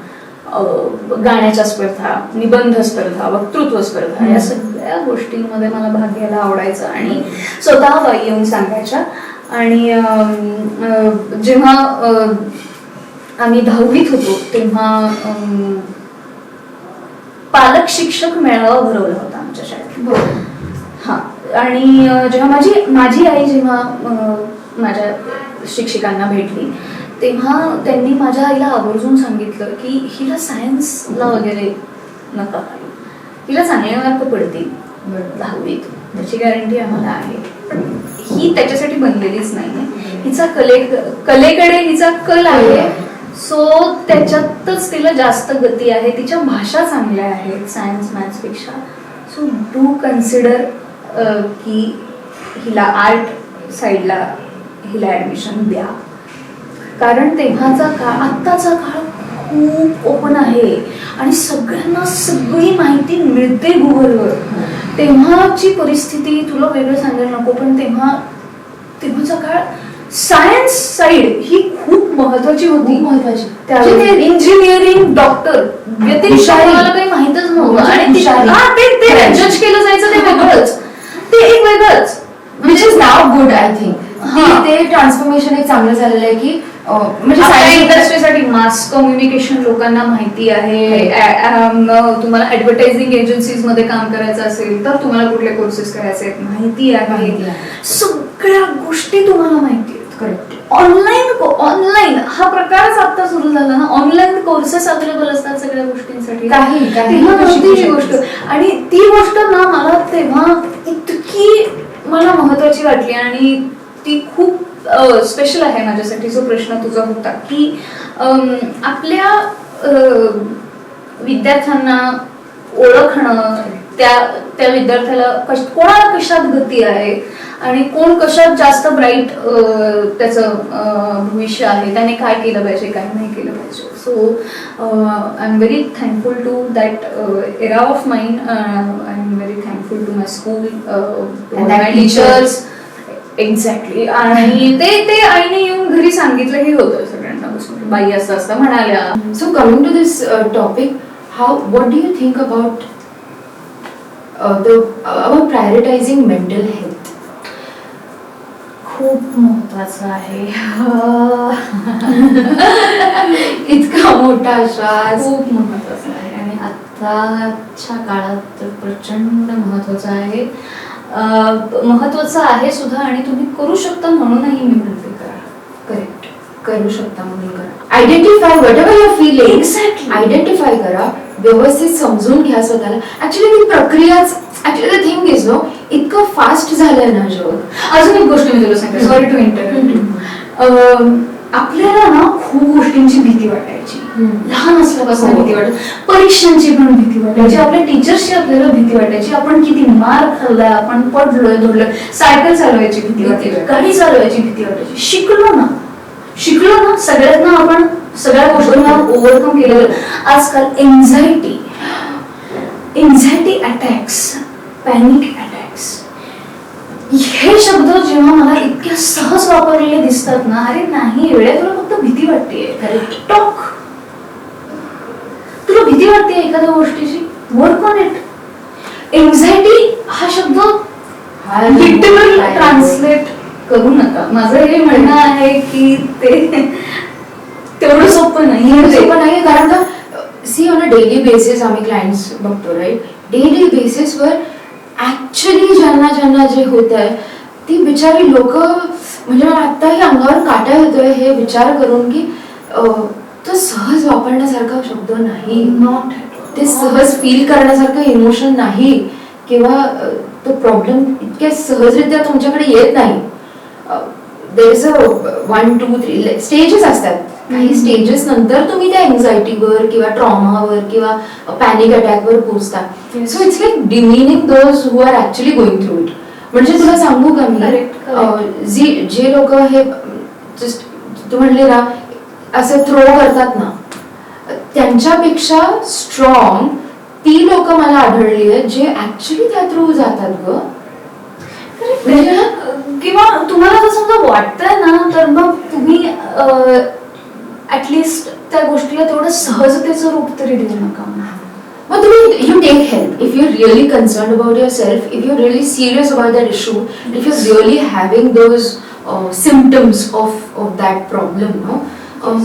Speaker 2: गाण्याच्या स्पर्धा, निबंध स्पर्धा, वक्तृत्व स्पर्धा, या सगळ्या गोष्टींमध्ये मला भाग घ्यायला आवडायचं. आणि स्वतः बाई येऊन सांगायच्या. आणि जेव्हा आम्ही 10वीत होतो तेव्हा पालक शिक्षक मेळावा भरवला होता आमच्या शाळेत. हा, आणि जेव्हा माझी आई जेव्हा माझ्या शिक्षिकांना भेटली तेव्हा त्यांनी माझ्या आईला आवर्जून सांगितलं की हिला सायन्सला वगैरे नका घालू, हिला चांगले मार्क पडतील 10वीत, त्याची गॅरंटी आम्हाला आहे. पण ही त्याच्यासाठी बनलेलीच नाही, हिचा कलेकडे हिचा कल आहे. सो त्याच्यातच तिला जास्त गती आहे, तिच्या भाषा चांगल्या आहेत सायन्स मॅथ्स पेक्षा. सो डू कन्सिडर की हिला आर्ट साईडला हिला ऍडमिशन द्या. कारण तेव्हाचा काळ, आत्ताचा काळ खूप ओपन आहे आणि सगळ्यांना सगळी माहिती मिळते गुगलवर. तेव्हाची परिस्थिती तुला वेगळं सांगायला नको, पण तेव्हाचा काळ सायन्स साइड ही खूप महत्वाची होती. महत्वाची इंजिनिअरिंग, डॉक्टर व्यतिरिक्त मला काही माहितच नव्हतं. आणि ते जज केलं जायचं ते वेगळंच, ते एक वेगळंच.
Speaker 1: Which is now good. I think ते ट्रान्सफॉर्मेशन एक चांगलं झालेलं आहे की
Speaker 2: म्हणजे इंडस्ट्रीसाठी मास कम्युनिकेशन लोकांना माहिती आहे. तुम्हाला ऍडव्हर्टायझिंग एजन्सीज मध्ये काम करायचं असेल तर तुम्हाला कुठले कोर्सेस करायचे आहेत माहिती आहे. सगळ्या गोष्टी तुम्हाला माहिती आहेत. करेक्ट. ऑनलाईन हा प्रकारच आता सुरू झाला ना. ऑनलाईन कोर्सेस अवेलेबल असतात सगळ्या गोष्टींसाठी. काही गोष्ट, आणि ती गोष्ट ना मला तेव्हा इतकी मला महत्वाची वाटली आणि ती खूप स्पेशल आहे माझ्यासाठी. जो प्रश्न तुझा होता की आपल्या विद्यार्थ्यांना ओळखणं, त्या विद्यार्थ्याला कोणाला कशात गती आहे आणि कोण कशात जास्त ब्राईट त्याचं भविष्य आहे, त्याने काय केलं पाहिजे काय नाही केलं पाहिजे. So I am very thankful to that era of mine. I am very thankful to my school, my teachers. Exactly. आणि ते आईने येऊन घरी सांगितलंही होतं सगळ्यांना बसून, बाई असं असं म्हणाल्या.
Speaker 1: So coming to this topic, what do you think about about prioritizing mental health?
Speaker 2: खूप महत्वाचं आहे.
Speaker 1: इतका मोठा श्वास.
Speaker 2: खूप महत्वाचं आहे आणि आताच्या काळात तर प्रचंड महत्वाचं आहे. महत्वाचं आहे सुद्धा आणि तुम्ही करू शकता म्हणूनही मी म्हणते करा.
Speaker 1: करेक्ट. करू शकता म्हणून करा. Identify whatever you feeling. Exactly. Identify करा, व्यवस्थित समजून घ्या स्वतःला. ऍक्च्युली ती प्रक्रियाच, actually the thing is no, इतकं फास्ट झालंय ना जग.
Speaker 2: अजून एक गोष्ट मी तुला सांगते, सॉरी टू इंटरप्ट. आपल्याला ना खूप गोष्टींची भीती वाटायची, लहान असल्यापासून भीती वाटायची, परीक्षांची पण भीती वाटायची, आपल्या टीचर्सची आपल्याला भीती वाटायची, आपण किती मार खाल्लाय, आपण पडलोय धडलोय, सायकल चालवायची भीती वाटायची, गाडी चालवायची भीती वाटायची. शिकलो ना सगळ्यांना आपण सगळ्या गोष्टींना ओव्हरकम केलं. आजकाल एन्झायटी अटॅक्स, पॅनिक अटॅक्स, हे शब्द जेव्हा मला इतक्या सहज वापरलेले दिसतात ना, अरे नाही वेळेत तुला फक्त भीती वाटतेय. टॉक. तुला भीती वाटते एखाद्या गोष्टीची, वर्क ऑन इट. एन्झायटी हा शब्द लिटरल ट्रान्सलेट करू नका. माझं हे म्हणणं आहे की ते तेवढं सोपं नाही.
Speaker 1: कारण का see on a daily basis आम्ही क्लायंट्स बघतो राईट. डेली बेसिसवर ऍक्च्युली ज्यांना जे होत आहे ती बिचारी लोक, म्हणजे मला आत्ताही अंगावर काटा येतोय हे विचार करून की तो सहज वापरण्यासारखा शब्द नाही,
Speaker 2: नॉट
Speaker 1: ते सहज फील करण्यासारखं इमोशन नाही, किंवा तो प्रॉब्लेम इतक्या सहजरित्या तुमच्याकडे येत नाही. देयर इज अ 1, 2, 3 स्टेजेस असतात. काही स्टेजेस नंतर तुम्ही त्या एन्झायटीवर किंवा ट्रॉमावर किंवा पॅनिक अटॅकवर पोहोचता. So it's like demeaning those who are actually going through it. म्हणजे तुला सांगू का मी, जे लोक हे जस्ट तू म्हणले ना असं थ्रो करतात ना, त्यांच्यापेक्षा स्ट्रॉंग ती लोक मला आढळली आहेत जे ऍक्च्युअली त्या थ्रू जातात ग.
Speaker 2: किंवा तुम्हाला जर समजा वाटतंय ना तर मग तुम्ही ऍटलिस्ट त्या गोष्टीला तेवढं सहजतेचं रूप तरी देऊ नका.
Speaker 1: मग तुम्ही you take help if you really concern about your self, if you really serious about that issue, if you really having those symptoms of that problem no,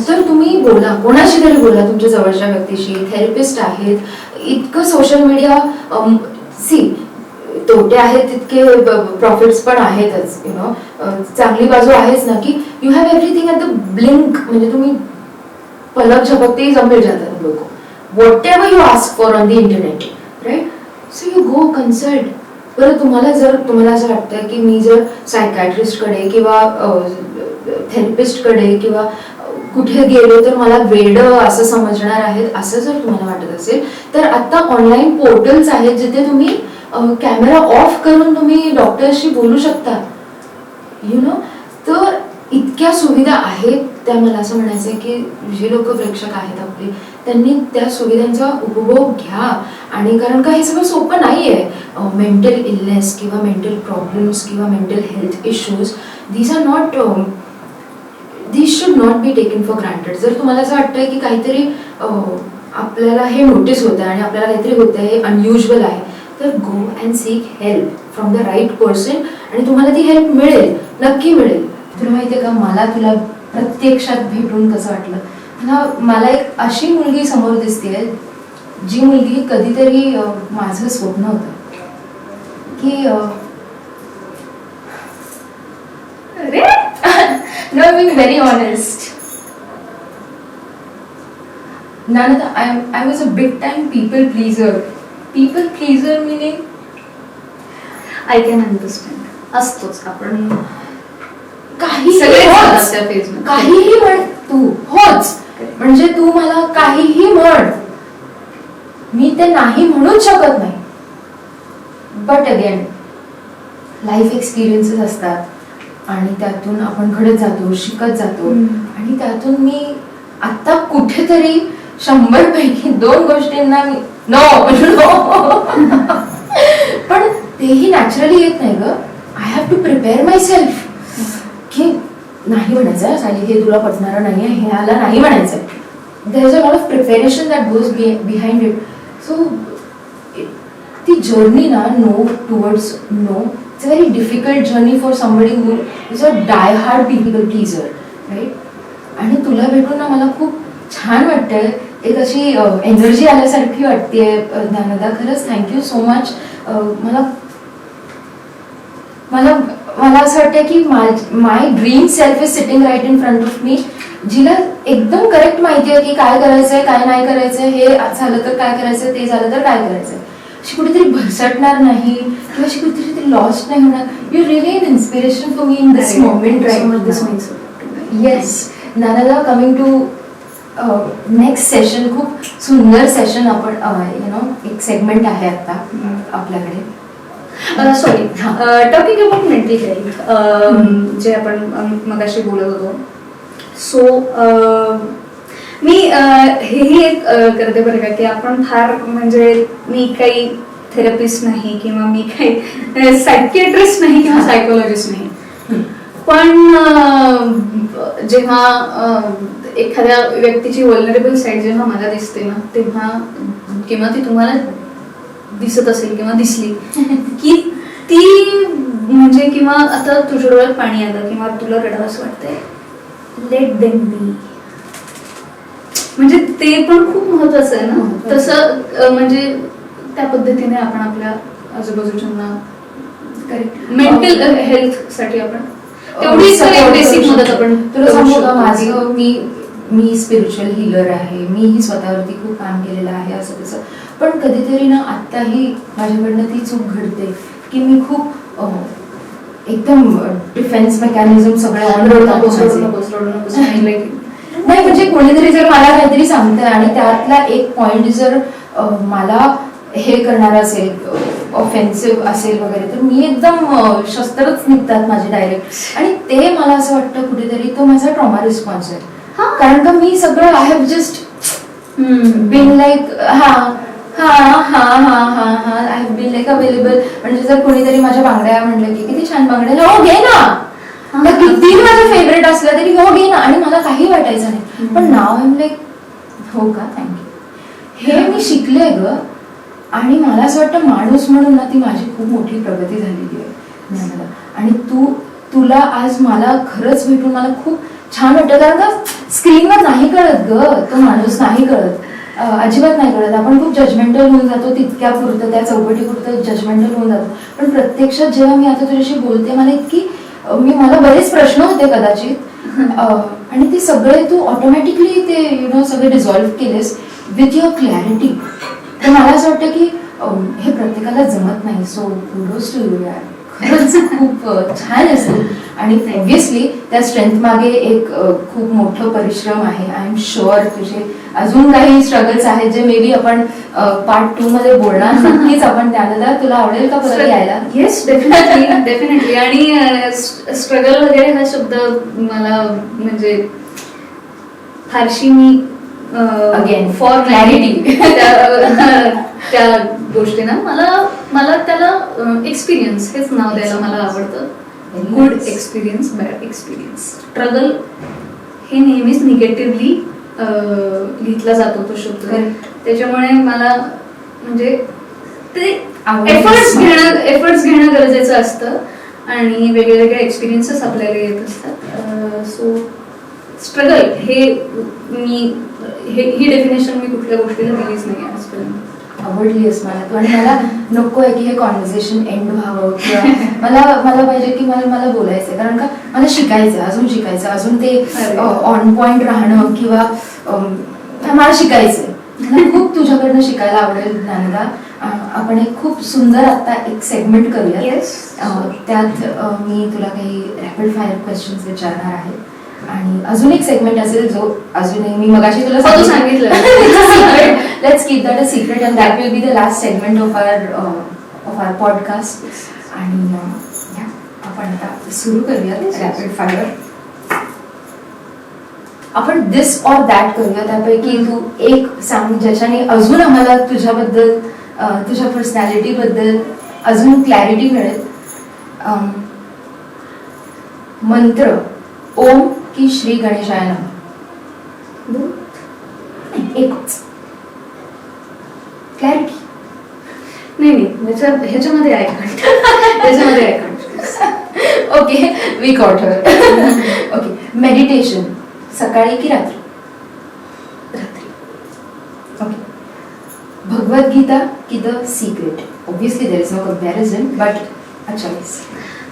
Speaker 1: तर तुम्ही बोला, कोणाशी तरी बोला, तुमच्या जवळच्या व्यक्तीशी. थेरपिस्ट आहेत. इतकं सोशल मीडिया, सी तोटे आहेत तितके प्रॉफिट्स पण आहेतच. यु नो, चांगली बाजू आहेच ना की you have everything at the blink. म्हणजे तुम्ही पलक झपकतेही जमेल जातात लोक, whatever you ask for on the internet, right? So you go consult. बरं तुम्हाला असं वाटतं की मी जर सायकॅट्रिस्ट कडे किंवा थेरपिस्ट कडे किंवा कुठे गेलो तर मला वेड असं समजणार आहेत, असं जर तुम्हाला वाटत असेल तर आता ऑनलाईन पोर्टल्स आहेत जिथे तुम्ही कॅमेरा ऑफ करून तुम्ही डॉक्टरशी बोलू शकता. यु नो, तर इतक्या सुविधा आहेत त्या. मला असं म्हणायचं आहे की जे लोक प्रेक्षक आहेत आपले त्यांनी त्या सुविधांचा उपभोग घ्या. आणि कारण का हे सगळं सोपं नाही आहे. मेंटल इलनेस किंवा मेंटल प्रॉब्लेम्स किंवा mental health issues, these are not, these should not be taken for granted. जर तुम्हाला असं वाटतंय की काहीतरी आपल्याला हे नोटीस होतं आहे आणि आपल्याला काहीतरी होतं आहे, हे अनयुज्युअल आहे, तर go and seek help from the right person आणि तुम्हाला ती हेल्प मिळेल, नक्की मिळेल. तुला माहिती आहे का, मला तुला प्रत्यक्षात भेटून कसं वाटलं. मला एक अशी मुलगी समोर दिसते जी मुलगी कधीतरी माझं स्वप्न होतं की
Speaker 2: अरे no, being very honest,
Speaker 1: Nanada, I was a big time people pleaser. People pleaser meaning
Speaker 2: I can understand. असतोच आपण
Speaker 1: काहीही म्हण तू होच, म्हणजे तू मला काहीही म्हण, मी ते नाही म्हणूच शकत नाही. बट अगेन लाईफ एक्सपिरियन्सेस असतात आणि त्यातून आपण घडत जातो, शिकत जातो. आणि त्यातून मी आता कुठेतरी 100 पैकी 2 गोष्टींना मी नो पण तेही नॅचरली येत नाही ग. I have to prepare my self की नाही म्हणायचं साली, हे तुला पटणारं नाहीये, हे आला नाही म्हणायचं. There is a lot of preparation that goes behind it. So ती जर्नी ना, no towards no, it's a very difficult journey for somebody who is a die hard people pleaser, right. आणि तुला भेटून ना मला खूप छान वाटतंय, एक अशी एनर्जी आल्यासारखी वाटतेय ज्ञानदा. खरंच थँक्यू सो मच. मला असं वाटतं की my dream self is sitting right in front of me, जिला एकदम करेक्ट माहिती आहे की काय करायचंय, काय नाही करायचंय, हे झालं तर काय करायचं, ते झालं तर काय करायचंय. अशी कुठेतरी भरसटणार नाही किंवा अशी कुठेतरी लॉस्ट नाही होणार. You really an inspiration for me in this moment right. Yes Dnyanada, coming to next session, खूप सुंदर सेशन. आपण यु नो एक सेगमेंट आहे आता आपल्याकडे.
Speaker 2: Sorry, talking about mental health जे आपण मगाशी बोलत होतो. सो मी हेही एक करते बरं का की आपण फार, म्हणजे मी काही थेरपिस्ट नाही किंवा मी काही सायकियाट्रिस्ट नाही किंवा सायकोलॉजिस्ट नाही, पण जेव्हा एखाद्या व्यक्तीची वल्नरेबल साईड जेव्हा मला दिसते ना, तेव्हा किंवा ती तुम्हाला दिसत असेल किंवा दिसली की ती म्हणजे, किंवा आता तुझ्या डोळ्यात पाणी आलं किंवा तुला रडावंसं वाटतंय, लेट देम बी. म्हणजे ते पण खूप महत्वाचं आहे ना.
Speaker 1: महत्त्वाचं.
Speaker 2: तसं म्हणजे त्या पद्धतीने आपण आपल्या आजूबाजूच्यांना
Speaker 1: करेक्ट
Speaker 2: मेंटल हेल्थ साठी आपण तेवढीच बेसिक मदत आपण
Speaker 1: तुला सांगू का,
Speaker 2: करू शकतो.
Speaker 1: माझं मी स्पिरिच्युअल हिलर आहे, मीही स्वतःवरती खूप काम केलेलं आहे असं तसं, पण कधीतरी ना आत्ताही माझ्याकडनं ती चूक घडते की मी खूप एकदम डिफेन्स मेकॅनिझम सगळे ऑन
Speaker 2: रडू
Speaker 1: होतात
Speaker 2: नकोस.
Speaker 1: नाही म्हणजे कोणीतरी जर मला काहीतरी सांगतंय आणि त्यातला एक पॉइंट जर मला हे करणार असेल, ऑफेन्सिव्ह असेल वगैरे, तर मी एकदम शस्त्रच निघतात माझे डायरेक्ट, आणि ते मला असं वाटतं कुठेतरी तो माझा ट्रॉमा रिस्पॉन्स आहे. कारण का मी सगळं I have just been like I have been like available. म्हणजे जर कोणीतरी माझ्या बांगड्या म्हणलं की किती छान बांगड्या, हो घे ना, किती माझं फेवरेट असलं तरी हो घे ना, आणि मला काही वाटायचं नाही. पण नाव आय एम लाईक हो का, थँक्यू. हे मी शिकले ग, आणि मला असं वाटतं माणूस म्हणून ना ती माझी खूप मोठी प्रगती झालेली आहे ज्ञानदा. आणि तुला आज मला खरंच भेटून मला खूप छान वाटतं, कारण का स्क्रीनवर नाही कळत ग, तो माणूस नाही कळत, अजिबात नाही कळत. आपण खूप जजमेंटल होऊन जातो, तितक्या पुरतं त्या चौकटीपुरतं जजमेंटल होऊन जातो. पण प्रत्यक्षात जेव्हा मी आता तुझ्याशी बोलते, मला इतकी मला बरेच प्रश्न होते कदाचित, आणि ते सगळे तू ऑटोमॅटिकली ते सगळे डिझॉल्व्ह केलेस विथ युअर क्लॅरिटी. तर मला असं वाटतं की हे प्रत्येकाला जमत नाही. सो कुडोज टू यू यार, खरंच खूप छान असेल. आणि ऑब्व्हियसली त्या स्ट्रेंथ मागे एक खूप मोठं परिश्रम आहे. आय एम शुअर तुझे अजून काही स्ट्रगल्स आहेत जे मे बी आपण पार्ट 2 मध्ये बोलणार. नक्कीच आपण त्यानंतर. तुला आवडेल का परत यायला?
Speaker 2: Yes, definitely. आणि स्ट्रगल वगैरे हा शब्द मला म्हणजे फारशी मी
Speaker 1: अगेन
Speaker 2: फॉर क्लॅरिटी त्या गोष्टीना मला त्याला एक्सपिरियन्स हेच नाव द्यायला मला आवडतं. Good experience, bad experience. Struggle हे नेहमीच निगेटिव्हली घेतला जातो तो शब्द. त्याच्यामुळे मला म्हणजे ते एफर्ट्स घेणं गरजेचं असतं, आणि वेगळे वेगळे एक्सपिरियन्सेस आपल्याला येत असतात. सो स्ट्रगल ही डेफिनेशन मी कुठल्या गोष्टीला दिलीच नाही आजपर्यंत.
Speaker 1: आवडलीस मला तू, आणि मला नको आहे की हे कॉन्व्हर्सेशन एंड व्हावं, किंवा मला पाहिजे की मला बोलायचं आहे, कारण का मला शिकायचं, अजून शिकायचं, अजून ते ऑन पॉइंट राहणं, किंवा मला शिकायचं आहे. मला खूप तुझ्याकडनं शिकायला आवडेल ज्ञानदा. आपण एक खूप सुंदर आता एक सेगमेंट करूया. त्यात मी तुला काही रॅपिड फायर क्वेश्चन्स विचारणार आहे, आणि अजून एक सेगमेंट असेल जो अजूनही मी मगाशी तुला
Speaker 2: सांगितलं.
Speaker 1: Let's keep that a secret, and that will be the last segment of our podcast. आणि आपण आता सुरू करूया रॅपिड फायर. आपण दिस ऑर दॅट करूया. त्यापैकी तू एक सांग ज्याच्याने अजून आम्हाला तुझ्याबद्दल, तुझ्या पर्सनॅलिटीबद्दल अजून क्लॅरिटी मिळेल. मंत्र ओम की श्री गणेशाय नमः? एकच क्लॅरिटी.
Speaker 2: नाही ह्याच्यामध्ये ऐकण.
Speaker 1: Okay, we got her. Okay, meditation सकाळी की रात्री? ओके, भगवद्गीता की the secret? Obviously there is no comparison, but अच्छा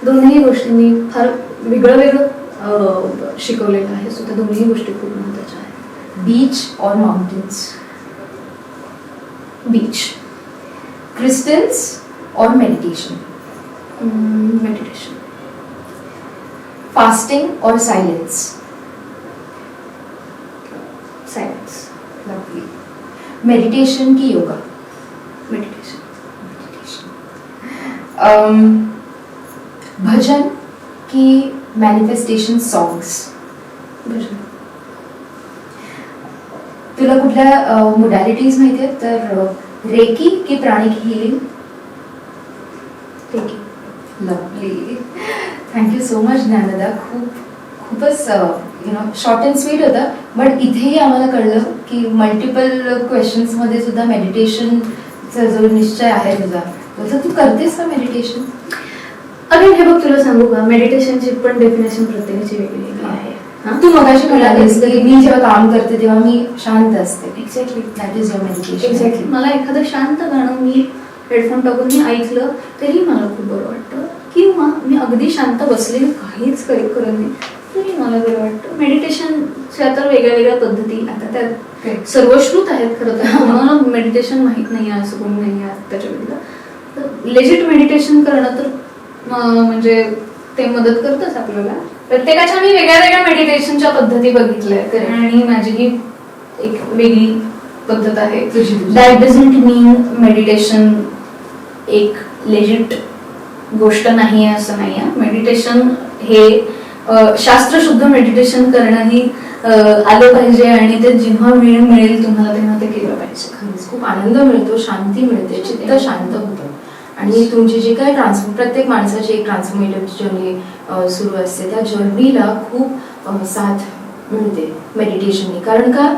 Speaker 2: दोन्ही गोष्टी मी फार वेगळं शिकवलेलं आहे. सो त्या दोन्ही गोष्टी खूप महत्त्वाच्या आहेत.
Speaker 1: बीच और माउंटेन्स?
Speaker 2: बीच.
Speaker 1: क्रिस्टल्स और मेडिटेशन?
Speaker 2: मेडिटेशन.
Speaker 1: फास्टिंग और साइलेंस?
Speaker 2: सायलेन्स.
Speaker 1: लवली. मेडिटेशन की योगा?
Speaker 2: मेडिटेशन.
Speaker 1: भजन की मॅनिफेस्टेशन सॉंग्स?
Speaker 2: भजन.
Speaker 1: तुला कुठल्या मोडॅलिटीज माहिती आहेत? तर रेकी की pranic healing?
Speaker 2: Reiki.
Speaker 1: Lovely. Thank you so much Dnyanada. खूपच शॉर्ट अँड स्वीट होता, बट इथेही आम्हाला कळलं की मल्टिपल क्वेश्चन्समध्ये सुद्धा मेडिटेशनचा जो निश्चय आहे तुझा, तसं तू करतेस का मेडिटेशन?
Speaker 2: अगेन हे बघ, तुला सांगू का, मेडिटेशनची पण डेफिनेशन प्रत्येकाची वेगळी आहे.
Speaker 1: तू मगाशी म्हणालीस की मी जेव्हा काम करते तेव्हा मी शांत असते.
Speaker 2: Exactly.
Speaker 1: That is your meditation.
Speaker 2: Exactly. मला एखादं शांत गाणं मी हेडफोन टाकून मी ऐकलं तरी मला खूप बरं वाटतं, किंवा मी अगदी शांत बसले काहीच करत नाही तरी मला बरं वाटतं. मेडिटेशनच्या तर वेगळ्या वेगळ्या पद्धती आता त्यात सर्वश्रुत आहेत खरं तर. मला मेडिटेशन माहीत नाही आहे असं कोणी नाही आहे त्याच्याबद्दल. लेजिट मेडिटेशन करणं तर म्हणजे ते मदत करतच आपल्याला. प्रत्येकाच्या मी वेगळ्या वेगळ्या मेडिटेशनच्या पद्धती बघितल्या आणि माझी ही एक वेगळी पद्धत आहे. दॅट डझंट मीन मेडिटेशन एक लेजिट गोष्ट नाही आहे असं नाही आहे. मेडिटेशन हे शास्त्रशुद्ध मेडिटेशन करणंही आलं पाहिजे आणि ते जेव्हा वेळ मिळेल तुम्हाला तेव्हा ते केलं पाहिजे.
Speaker 1: खरंच खूप आनंद मिळतो, शांती मिळते, चित्त शांत होतं. आणि तुमची जी काय प्रत्येक माणसाची एक ट्रान्सफॉर्मेटिव्ह जर्नी सुरू असते, त्या जर्नीला खूप साथ मिळते मेडिटेशनने. कारण का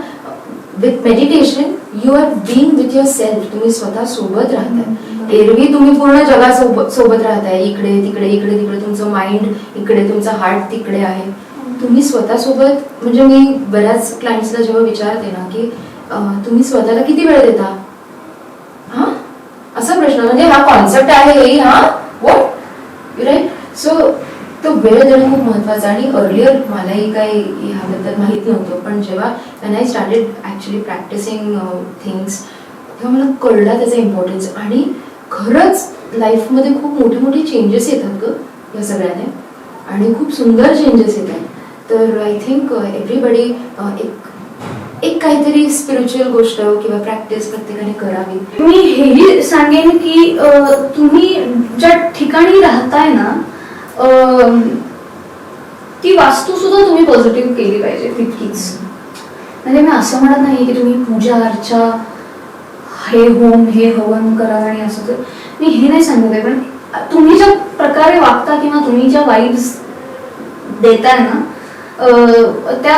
Speaker 1: with meditation you are being with your self. तुम्ही स्वतः सोबत राहताय. एरवी तुम्ही पूर्ण जगासोबत राहताय, इकडे तिकडे इकडे तिकडे. तुमचं माइंड इकडे, तुमचा हार्ट तिकडे आहे. तुम्ही स्वतःसोबत, म्हणजे मी बऱ्याच क्लायंट्सला जेव्हा विचारते ना की तुम्ही स्वतःला किती वेळ देता, हा असा प्रश्न, म्हणजे हा कॉन्सेप्ट आहे हे, हा व्हॉट राईट. सो तो वेळ देणं खूप महत्वाचं. आणि अर्लियर मलाही काही ह्याबद्दल माहीत नव्हतं, पण जेव्हा when I started actually practicing things तेव्हा मला कळला त्याचा इम्पॉर्टन्स. आणि खरंच लाईफमध्ये खूप मोठे मोठे चेंजेस येतात ग या सगळ्याने, आणि खूप सुंदर चेंजेस येतात. तर आय थिंक एव्हरीबडी एक काहीतरी स्पिरिच्युअल गोष्ट किंवा प्रॅक्टिस प्रत्येकाने करावी.
Speaker 2: मी हेही सांगेन की तुम्ही ज्या ठिकाणी राहताय ना ती वास्तू सुद्धा तुम्ही पॉझिटिव्ह केली पाहिजे तितकीच. म्हणजे मी असं म्हणत नाही की तुम्ही पूजा अर्चा हे होम हे हवन करा आणि असं, तर मी हे नाही सांगत आहे. पण तुम्ही ज्या प्रकारे वागता किंवा तुम्ही ज्या वाईब्स देताय ना त्या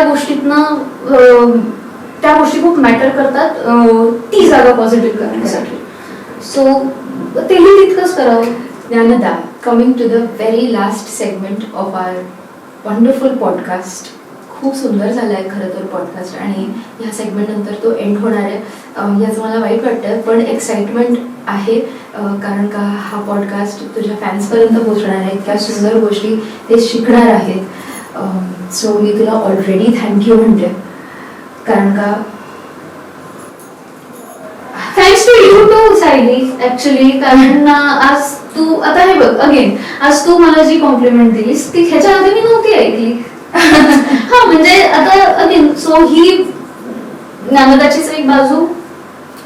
Speaker 2: गोष्टी खूप मॅटर करतात ती जागा पॉझिटिव्ह करण्यासाठी. सो तेही तितकंच करावं.
Speaker 1: Dnyanada, coming to the very last segment of our wonderful podcast. खूप सुंदर झाला आहे खरं तर पॉडकास्ट, आणि ह्या सेगमेंट नंतर तो एंड होणार आहे याचं मला वाईट वाटतं, पण एक्साइटमेंट आहे. कारण का हा पॉडकास्ट तुझ्या फॅन्सपर्यंत पोहोचणार आहे, इतक्या सुंदर गोष्टी ते शिकणार आहेत. सो मी तुला ऑलरेडी थँक्यू म्हणते. कारण का
Speaker 2: thanks to you to Sayali actually. कारण आज तू आता हे बघ अगेन, आज तू मला जी कॉम्प्लिमेंट दिलीस ती ह्याच्या आधी मी नव्हती ऐकली. हा म्हणजे आता अगेन सो ही ज्ञानदाचीच एक बाजू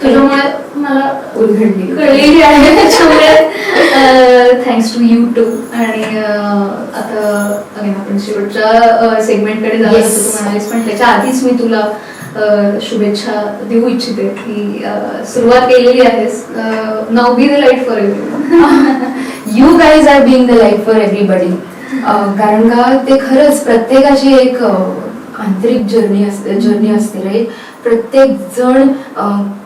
Speaker 2: तुझ्यामुळे मला कळलेली आहे. त्याच्यामुळे थँक्स टू यू टू. आणि आता अगेन आपण शेवटच्या सेगमेंटकडे जाऊ असं तू म्हणालीस, पण त्याच्या आधीच मी तुला शुभेच्छा देऊ इच्छिते की सुरुवात केलेली आहेस. Now be the light for everyone.
Speaker 1: You guys are being the light for everybody. कारण का ते खरंच प्रत्येकाची एक आंतरिक जर्नी असते राईट. प्रत्येक जण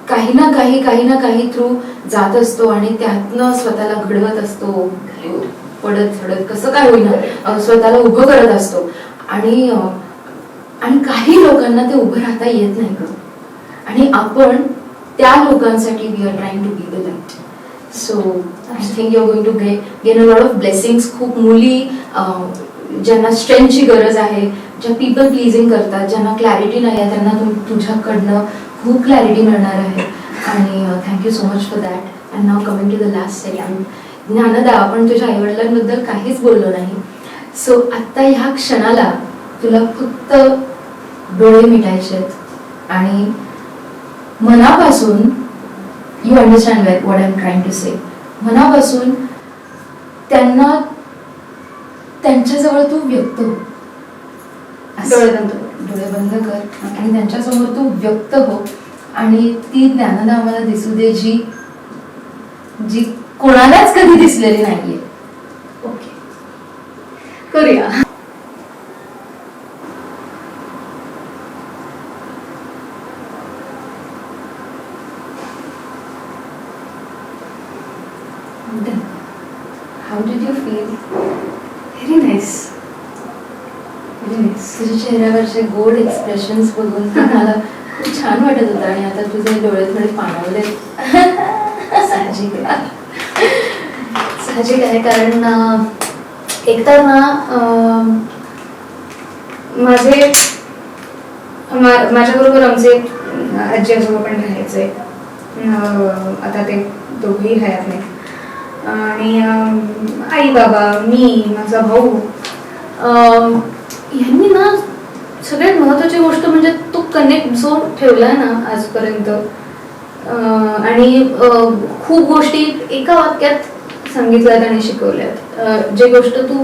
Speaker 1: काही ना काही थ्रू जात असतो आणि त्यातनं स्वतःला घडवत असतो, पडत चढत कसं काय होईना स्वतःला उभं करत असतो. आणि काही लोकांना ते उभं राहता येत नाही ग, आणि आपण त्या लोकांसाठी we are trying to be the light. So I think you are going to gain a lot of blessings. खूप मुली ज्यांना स्ट्रेंथची गरज आहे, ज्या पीपल प्लीजिंग करतात, ज्यांना क्लॅरिटी नाही आहे, त्यांना तुझ्याकडनं खूप क्लॅरिटी मिळणार आहे. आणि thank you so much for that. And now coming to the last segment. Dnyanada, आपण तुझ्या आईवडिलांबद्दल काहीच बोललो नाही. सो आत्ता ह्या क्षणाला तुला फक्त डोळे मिटायचे आहेत आणि मनापासून, you understand what I am trying to say, मनापासून त्यांच्याजवळ तू व्यक्त हो. डोळे बंद कर आणि त्यांच्यासमोर तू व्यक्त हो. आणि ती ज्ञानदा आम्हाला दिसू दे जी कोणालाच कधी दिसलेली नाहीये.
Speaker 2: ओके, करूया.
Speaker 1: How did you feel?
Speaker 2: Very nice. Very nice.
Speaker 1: तुझ्या चेहऱ्यावरचे गोड एक्सप्रेशन्स बघून तर मला खूप छान वाटत होतं आणि आता तुझे डोळे थोडे पाणावले.
Speaker 2: साहजिक आहे. साहजिक आहे, कारण एकतर ना माझ्याबरोबर आमचे आजी आजोबा पण राहायचे. आता ते दोघेही हयात नाही. आणि आई बाबा, मी, माझा भाऊ, यांनी ना सगळ्यात महत्वाची गोष्ट म्हणजे तो कनेक्ट जो ठेवलाय ना आजपर्यंत. आणि खूप गोष्टी एका वाक्यात सांगितल्यात आणि शिकवल्यात. जे गोष्ट तू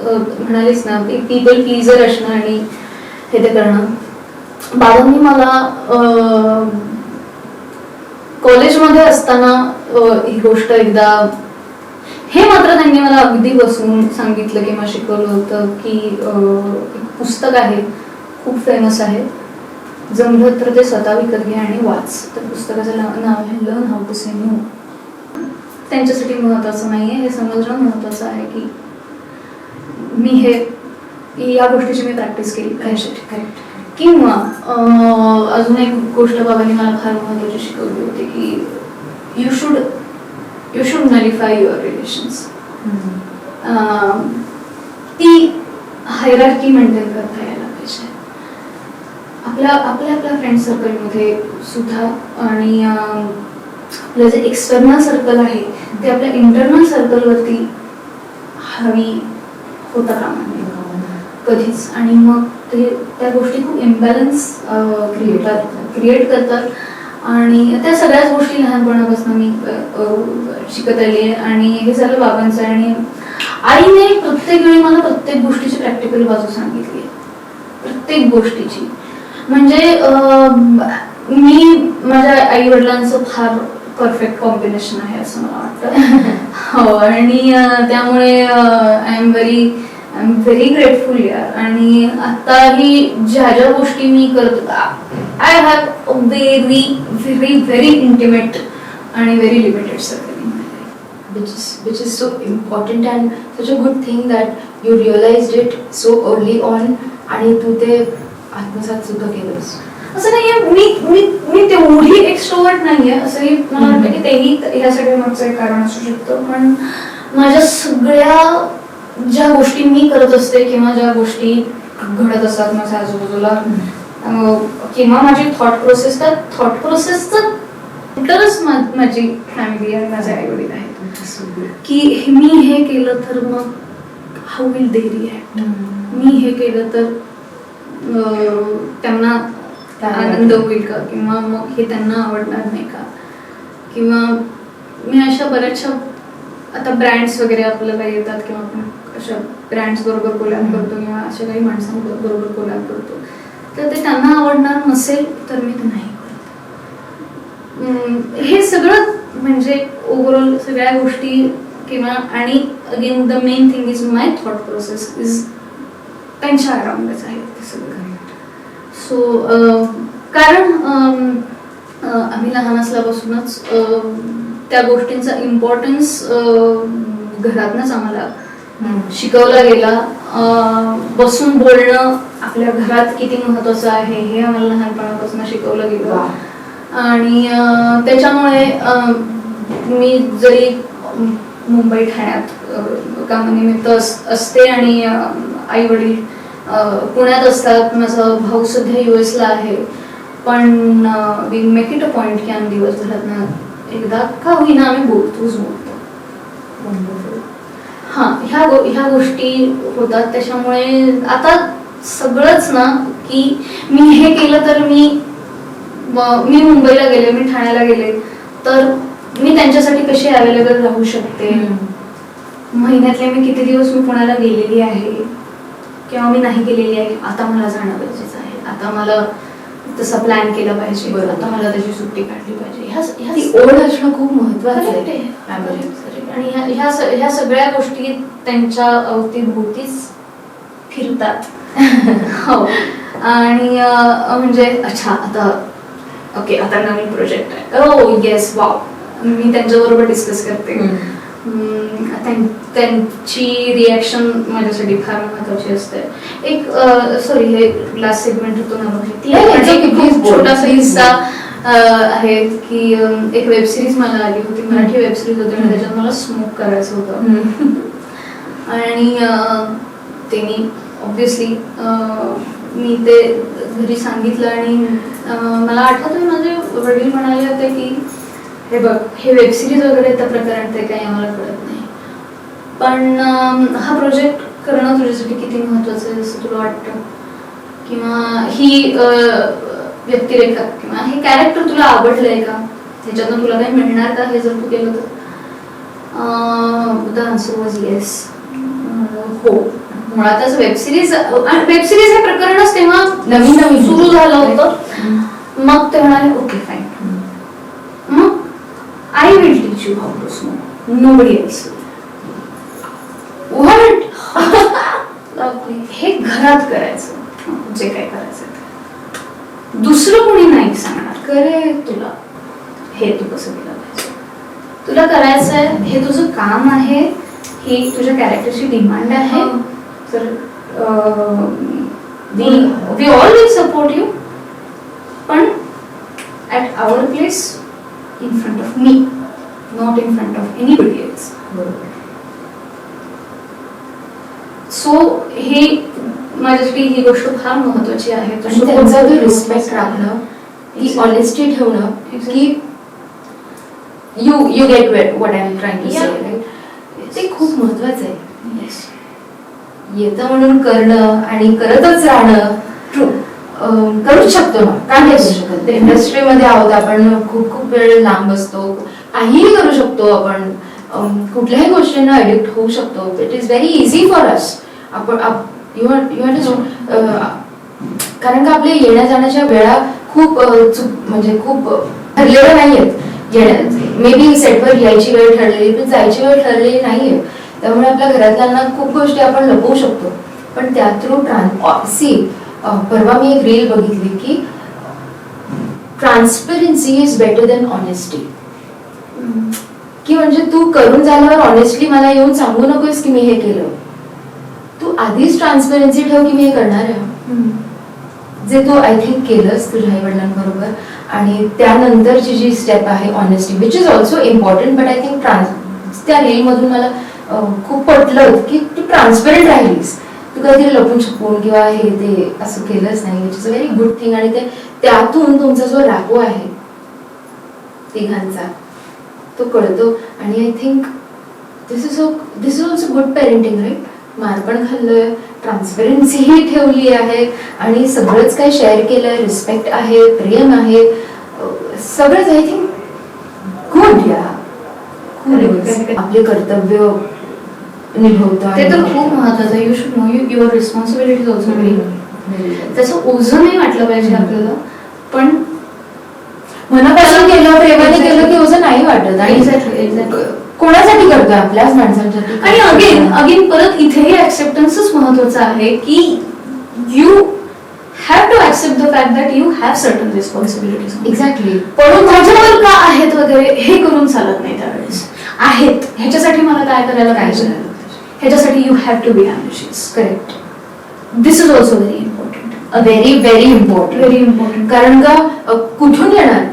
Speaker 2: म्हणालीस ना, पीपल प्लीजर असणं आणि हे ते करणं. बाबांनी मला कॉलेजमध्ये असताना ही गोष्ट एकदा, हे मात्र त्यांनी मला अगदी बसून सांगितलं किंवा शिकवलं होतं की एक पुस्तक आहे, खूप फेमस आहे, जमलं तर ते स्वतः विकत घे आणि वाच. तर पुस्तकाचं नाव आहे learn how to say no. त्यांच्यासाठी महत्वाचं नाहीये, हे समजणं महत्वाचं आहे की या गोष्टीची मी प्रॅक्टिस केली पाहिजे. किंवा अजून एक गोष्ट बाबांनी मला फार महत्वाची शिकवली होती की यू शुड नलिफाय युअर रिलेशन्स. ती हायरार्की मेंटेन करता यायला पाहिजे आपल्या फ्रेंड सर्कलमध्ये सुद्धा. आणि आपलं जे एक्सटर्नल सर्कल आहे ते आपल्या इंटरनल सर्कलवरती हवी होता कामा नये कधीच. आणि मग ते त्या गोष्टी खूप इम्बॅलन्स क्रिएट करतात. आणि त्या सगळ्याच गोष्टी लहानपणापासून मी शिकत आली आहे. आणि हे झालं बाबांचं. आणि आईने प्रत्येक वेळी मला प्रत्येक गोष्टीची प्रॅक्टिकल बाजू सांगितली आहे, प्रत्येक गोष्टीची. म्हणजे मी माझ्या आई वडिलांचं फार परफेक्ट कॉम्बिनेशन आहे असं मला वाटतं. हो. आणि त्यामुळे आय एम व्हेरी ग्रेटफुल यार. आणि आताही ज्या गोष्टी मी करतो, I have a very intimate आणि very limited circle in my life,
Speaker 1: which is so important and such a good thing that you realized it so early on आणि तू ते आत्मसात सुद्धा केलंस.
Speaker 2: असं नाहीये मी तेवढी एक्स्ट्रोवर्ट नाहीये असंही मला वाटतं की तेही ह्या सगळ्या मागचं एक कारण असू शकतं. पण माझ्या सगळ्या ज्या गोष्टी मी करत असते किंवा ज्या गोष्टी घडत असतात माझ्या आजूबाजूला किंवा माझी थॉट प्रोसेस, त्या थॉट प्रोसेसचं तरच माझी फॅमिली आणि माझे आई वडील आहेत. की मी हे केलं तर मग हाऊ विल दे रिॲक्ट, मी हे केलं तर त्यांना आनंद होईल का, किंवा मग हे त्यांना आवडणार नाही का. किंवा मी अशा बऱ्याचशा आता ब्रँड्स वगैरे आपल्याला येतात किंवा आपण अशा ब्रँड्स बरोबर कोलॅब करतो किंवा अशा काही माणसांबरोबर कोलॅब करतो, तर ते त्यांना आवडणार नसेल तर मी ते नाही करत. हे सगळं म्हणजे ओव्हरऑल सगळ्या गोष्टी किंवा आणि again the main thing is my thought process is त्यांच्या अराउंडच आहे ते सगळं. सो कारण आम्ही लहान असल्यापासूनच त्या गोष्टींचा इम्पॉर्टन्स घरातनच आम्हाला शिकवला गेला. बसून बोलणं आपल्या घरात किती महत्वाचं आहे हे आम्हाला लहानपणापासून शिकवलं गेलं. आणि त्याच्यामुळे मी जरी मुंबई ठाण्यात कामानिमित्त असते आणि आई वडील पुण्यात असतात, माझा भाऊ सुद्धा US ला आहे, पण we make it a point की आम्ही दिवसभरात एकदा का होईना आम्ही बोलतो. हा, ह्या गोष्टी होतात. त्याच्यामुळे आता सगळंच ना की मी हे केलं तर मी मुंबईला गेले, मी ठाण्याला गेले तर मी त्यांच्यासाठी कशी अवेलेबल राहू शकते, महिन्यातले मी किती दिवस मी पुण्याला गेलेली आहे किंवा मी नाही गेलेली आहे, आता मला जाणं गरजेचं आहे, आता मला तसा प्लॅन केला पाहिजे, आता मला त्याची सुट्टी काढली पाहिजे.
Speaker 1: ओढ असणं खूप महत्वाचं आहे.
Speaker 2: आणि ह्या सगळ्या गोष्टी त्यांच्या अवतीभोवतीच फिरतात. हो. आणि म्हणजे अच्छा आता ओके, आता नवीन प्रोजेक्ट आहे, ओ येस वाव, मी त्यांच्याबरोबर डिस्कस करते. त्यांची रिॲक्शन माझ्यासाठी फार महत्वाची असते. एक सॉरी, हे लास्ट सेगमेंट होतो ना, ती छोटासा हिस्सा आहे की एक वेब सिरीज मला आली होती, मराठी वेब सिरीज होती आणि त्याच्यात मला स्मोक करायचं होतं. आणि ते मी ऑब्विसली मी ते घरी सांगितलं आणि मला आठवतंय माझे वडील म्हणाले होते की हे बघ, हे वेब सिरीज वगैरे त्या प्रकारात ते काही आम्हाला कळत नाही, पण हा प्रोजेक्ट करणं तुझ्यासाठी किती महत्वाचं आहे असं तुला वाटतं, किंवा ही व्यक्तिरेखा किंवा हे कॅरेक्टर तुला आवडलंय का, ह्याच्यातून तुला काही मिळणार का हे जर तू केलं तर. The answer was yes. हो, मुळातच वेब सिरीज हे प्रकरणच तेव्हा नवीन सुरू झालं होतं. मग ते म्हणाले ओके फाईन, मग I will teach you how to smoke, nobody else. What? हे घरात करायचं, जे काय करायचं दुसरं कोणी नाही सांगणार. करे तुला हे तू कसं केलं पाहिजे, तुला करायचंय, हे तुझं काम आहे, ही तुझ्या कॅरेक्टरची डिमांड आहे, तर we all will support you, पण at our place, in front of me, not in front of anybody else. बरोबर. सो हे माझ्यासाठी ही गोष्ट फार महत्वाची आहे.
Speaker 1: त्यांचा जो रिस्पेक्ट राखणं, ती ऑनेस्टी ठेवणं, की you get what I am trying to say, right, ते खूप महत्वाचं आहे. येतं म्हणून करणं आणि करतच राहणं. ट्रू, करूच शकतो ना, का नाही करू शकत. इंडस्ट्रीमध्ये आहोत आपण, खूप वेळ लांब असतो, काहीही करू शकतो आपण, कुठल्याही गोष्टींना ऍडिक्ट होऊ शकतो. It is very easy for us. आपण यू अंडरस्टँड, कारण का आपल्या येण्या जाण्याच्या वेळा खूप म्हणजे खूप ठरलेल्या नाहीयेत. मे बी सेटवर यायची वेळ ठरलेली, पण जायची वेळ ठरलेली नाहीये. त्यामुळे आपल्या घरातल्यांना खूप गोष्टी आपण लपवू शकतो, पण त्या थ्रू परवा मी एक रील बघितली की transparency is better than honesty. की म्हणजे तू करून झाल्यावर ऑनेस्टली मला येऊन सांगू नकोस की मी हे केलं, तू आधीच ट्रान्सपरन्सी ठेव की मी हे करणार आहे, जे तू आय थिंक केलंस तुझ्या आई वडिलांबरोबर. आणि त्यानंतरची जी स्टेप आहे honesty, which is also important, but I think त्या रील मधून मला खूप पटलं की तू ट्रान्सपरंट राहिलीस, तू काहीतरी लपून छपून किंवा हे ते असं केलंच नाही, which is a very good thing. आणि ते त्यातून तुमचा जो रागो आहे तिघांचा तो कळतो. आणि I think this is also good parenting, right. मार पण खाल्लोय, ट्रान्सपरन्सी ही ठेवली आहे आणि सगळंच काही शेअर केलंय, रिस्पेक्ट आहे, प्रेम आहे, सगळंच आय थिंक गुड. या आपले कर्तव्य निभवतो
Speaker 2: ते तर खूप महत्वाचं आहे. You should know your responsibilities also very. त्याचं ओझं नाही वाटलं पाहिजे आपल्याला, पण
Speaker 1: मनापासून केलं, प्रेमाने केलं की ओझं नाही वाटत. आणि कोणासाठी करतोय, आपल्याच माणसांसाठी.
Speaker 2: आणि अगेन परत इथेही ऍक्सेप्टन्सच महत्वाचं आहे की you have to accept the fact that you have certain responsibilities.
Speaker 1: Exactly.
Speaker 2: पण माझ्यावर का आहेत वगैरे हे करून चालत नाही. त्यावेळेस आहेत, ह्याच्यासाठी मला काय करायला पाहिजे, ह्याच्यासाठी you have to be ambitious.
Speaker 1: Correct.
Speaker 2: This is also very important.
Speaker 1: Very very important.
Speaker 2: Very important.
Speaker 1: कारण का कुठून येणार,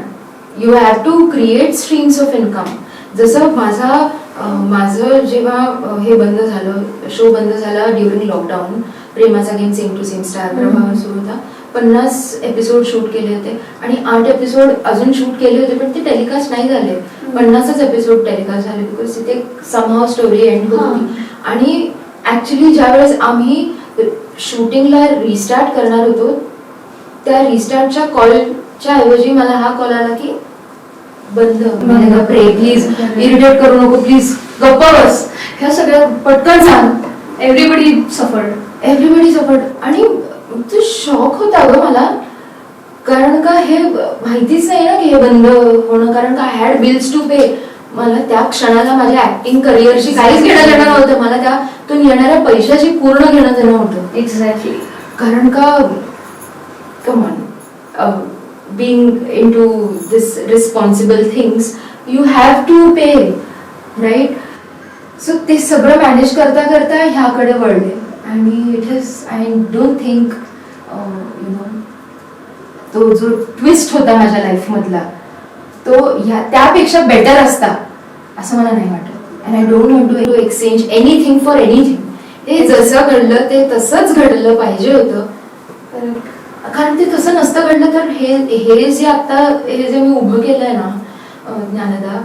Speaker 1: you have to create streams of income. जसं माझं जेव्हा हे बंद झालं, शो बंद झाला ड्युरिंग लॉकडाऊन, प्रेमाचा game same to same star Pravah सुरू होता. 50 एपिसोड शूट केले होते आणि 8 एपिसोड अजून शूट केले होते, पण ते टेलिकास्ट नाही झाले. 50च एपिसोड टेलिकास्ट झाले बिकॉज तिथे समहाव स्टोरी एंड होत होती. आणि ऍक्च्युली ज्यावेळेस आम्ही शूटिंगला रिस्टार्ट करणार होतो, त्या रिस्टार्टच्या कॉलच्या ऐवजी मला हा कॉल आला की बंद, प्लीज इरिटेट करू नको, प्लीज गप्प बस.
Speaker 2: ह्या सगळ्या
Speaker 1: पटकन सांग.
Speaker 2: Everybody suffered.
Speaker 1: आणि तो शॉक होता ग मला, कारण का हे माहितीच नाही ना की हे बंद होणं, कारण का हॅड बिल्स टू पे. मला त्या क्षणाला माझ्या ऍक्टिंग करिअरशी काहीच घेणं देणं नव्हतं, मला त्यातून येणाऱ्या पैशाची पूर्ण घेणं देणं होतं.
Speaker 2: एक्झॅक्टली.
Speaker 1: कारण का come on, being into this responsible things, you have to pay, right? So ते सगळं मॅनेज करता करता ह्याकडे वळले आणि it is I don't think you know तो जो ट्विस्ट होता माझ्या लाईफमधला तो त्यापेक्षा बेटर असता असं मला नाही वाटत. And I don't want to exchange anything for anything. हे जसं घडलं ते तसंच घडलं पाहिजे होतं, कारण ते तसं नसतं घडलं तर हे जे आता हे जे मी उभं केलंय ना ज्ञानदा,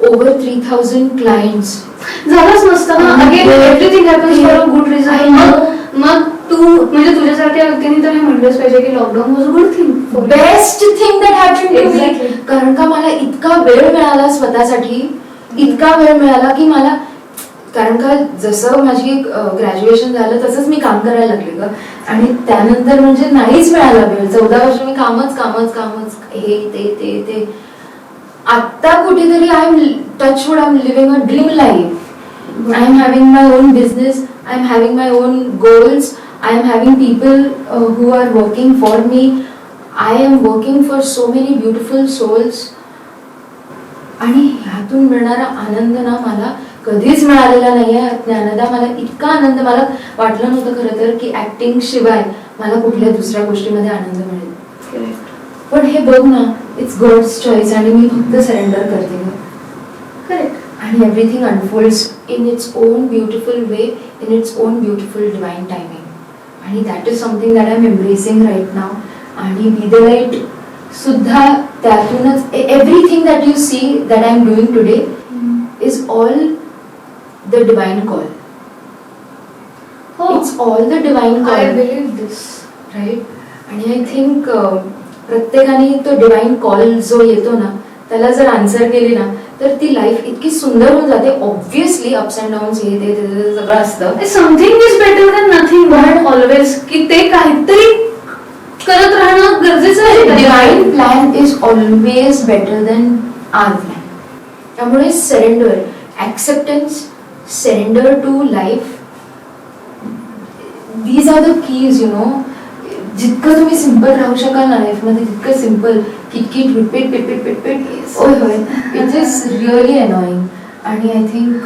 Speaker 1: ओव्हर 3000 क्लायंट्स
Speaker 2: झालंच नसतं ना. Again everything happens for a good reason. मग तू म्हणजे तुझ्यासारख्या व्यक्तींनी तर म्हटलंच पाहिजे की lockdown was a good thing,
Speaker 1: best thing that happened to me. कारण का मला इतका वेळ मिळाला स्वतःसाठी, इतका वेळ मिळाला की मला, कारण का जसं माझी ग्रॅज्युएशन झालं तसंच मी काम करायला लागले ग, आणि त्यानंतर म्हणजे नाहीच मिळाला वेळ. 14 वर्ष मी कामच कामच कामच हे ते ते ते. आता कुठेतरी I am touch wood, I am living a dream life. I am having my own business, I am having my own goals, I am having people who are working for me, I am working for so many beautiful souls. आणि ह्यातून मिळणारा आनंद ना मला कधीच मिळालेला नाहीये ज्ञानदा. मला इतका आनंद मला वाटलं नव्हतं खरं तर की ऍक्टिंग शिवाय मला कुठल्या दुसऱ्या गोष्टीमध्ये आनंद मिळेल. पण हे बघ ना, इट्स गॉड्स चॉईस आणि मी फक्त सरेंडर करते.
Speaker 2: Correct.
Speaker 1: And everything unfolds in its own beautiful way, in its own beautiful divine timing. And that is something that I'm embracing right now. And Be the Light सुद्धा त्यातूनच, everything that you see that I'm doing today is all the divine call.
Speaker 2: Oh,
Speaker 1: it's all the divine call.
Speaker 2: I believe this.
Speaker 1: Right? आणि I think प्रत्येकाने तो divine call जो येतो ना त्याला जर आन्सर केली ना तर ती लाईफ इतकी सुंदर होऊन जाते. ऑब्व्हियसली अप्स अँड डाऊन्स हे ते सगळं असतं.
Speaker 2: Something is better than nothing, but always की ते काहीतरी करत राहणं गरजेचं आहे.
Speaker 1: Divine plan is always better than our plan. त्यामुळे surrender, acceptance, surrender to life, these are the keys. You know, जितकं तुम्ही सिम्पल राहू शकाल ना लाईफमध्ये तितकं सिम्पल. किटकिट रिपीट रिपीट रिपीट होय होय, इट इज रिअली अनॉइंग. आणि I think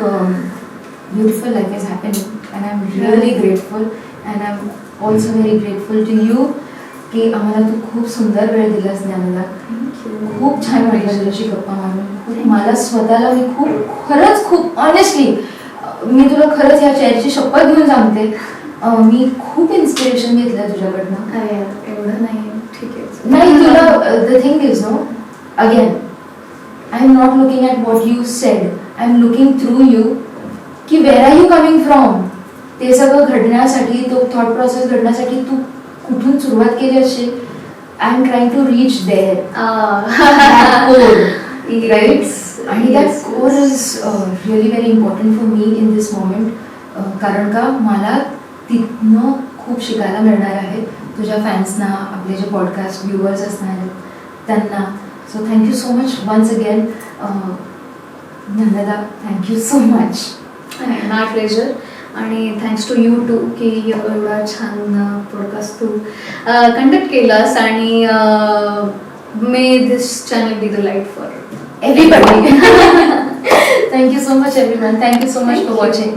Speaker 1: beautiful life is happening and I am really grateful and I am also very grateful to you की आम्हाला तू खूप सुंदर वेळ दिलास ज्ञानदा. खूप छान वाटलं तुझ्याशी गप्पा मारून. मला स्वतःला मी खरंच खूप ऑनेस्टली मी तुला खरंच या चेअरची शपथ घेऊन सांगते, मी खूप इन्स्पिरेशन घेतलं तुझ्याकडनं.
Speaker 2: एवढं नाही, ठीक आहे.
Speaker 1: नाही तुला, the thing is no, again I am not looking at what you said, I am looking through you की where are you coming from. ते सगळं घडण्यासाठी, तो थॉट प्रोसेस घडण्यासाठी तू कुठून सुरुवात केली असेल. I am trying to reach there right. आणि that core is really very important for me in this moment. कारण का मला तिथनं खूप शिकायला मिळणार आहे तुझ्या फॅन्सना, आपले जे पॉडकास्ट व्ह्युअर्स असणार आहेत त्यांना. So thank you so much once again Gnyanada, thank you so much.
Speaker 2: My pleasure. आणि थँक्स टू यू टू की एवढा छान पॉडकास्ट तू कंडक्ट केलास. आणि may this channel be the light for
Speaker 1: everybody. Thank you so much everyone. Thank you so much for watching.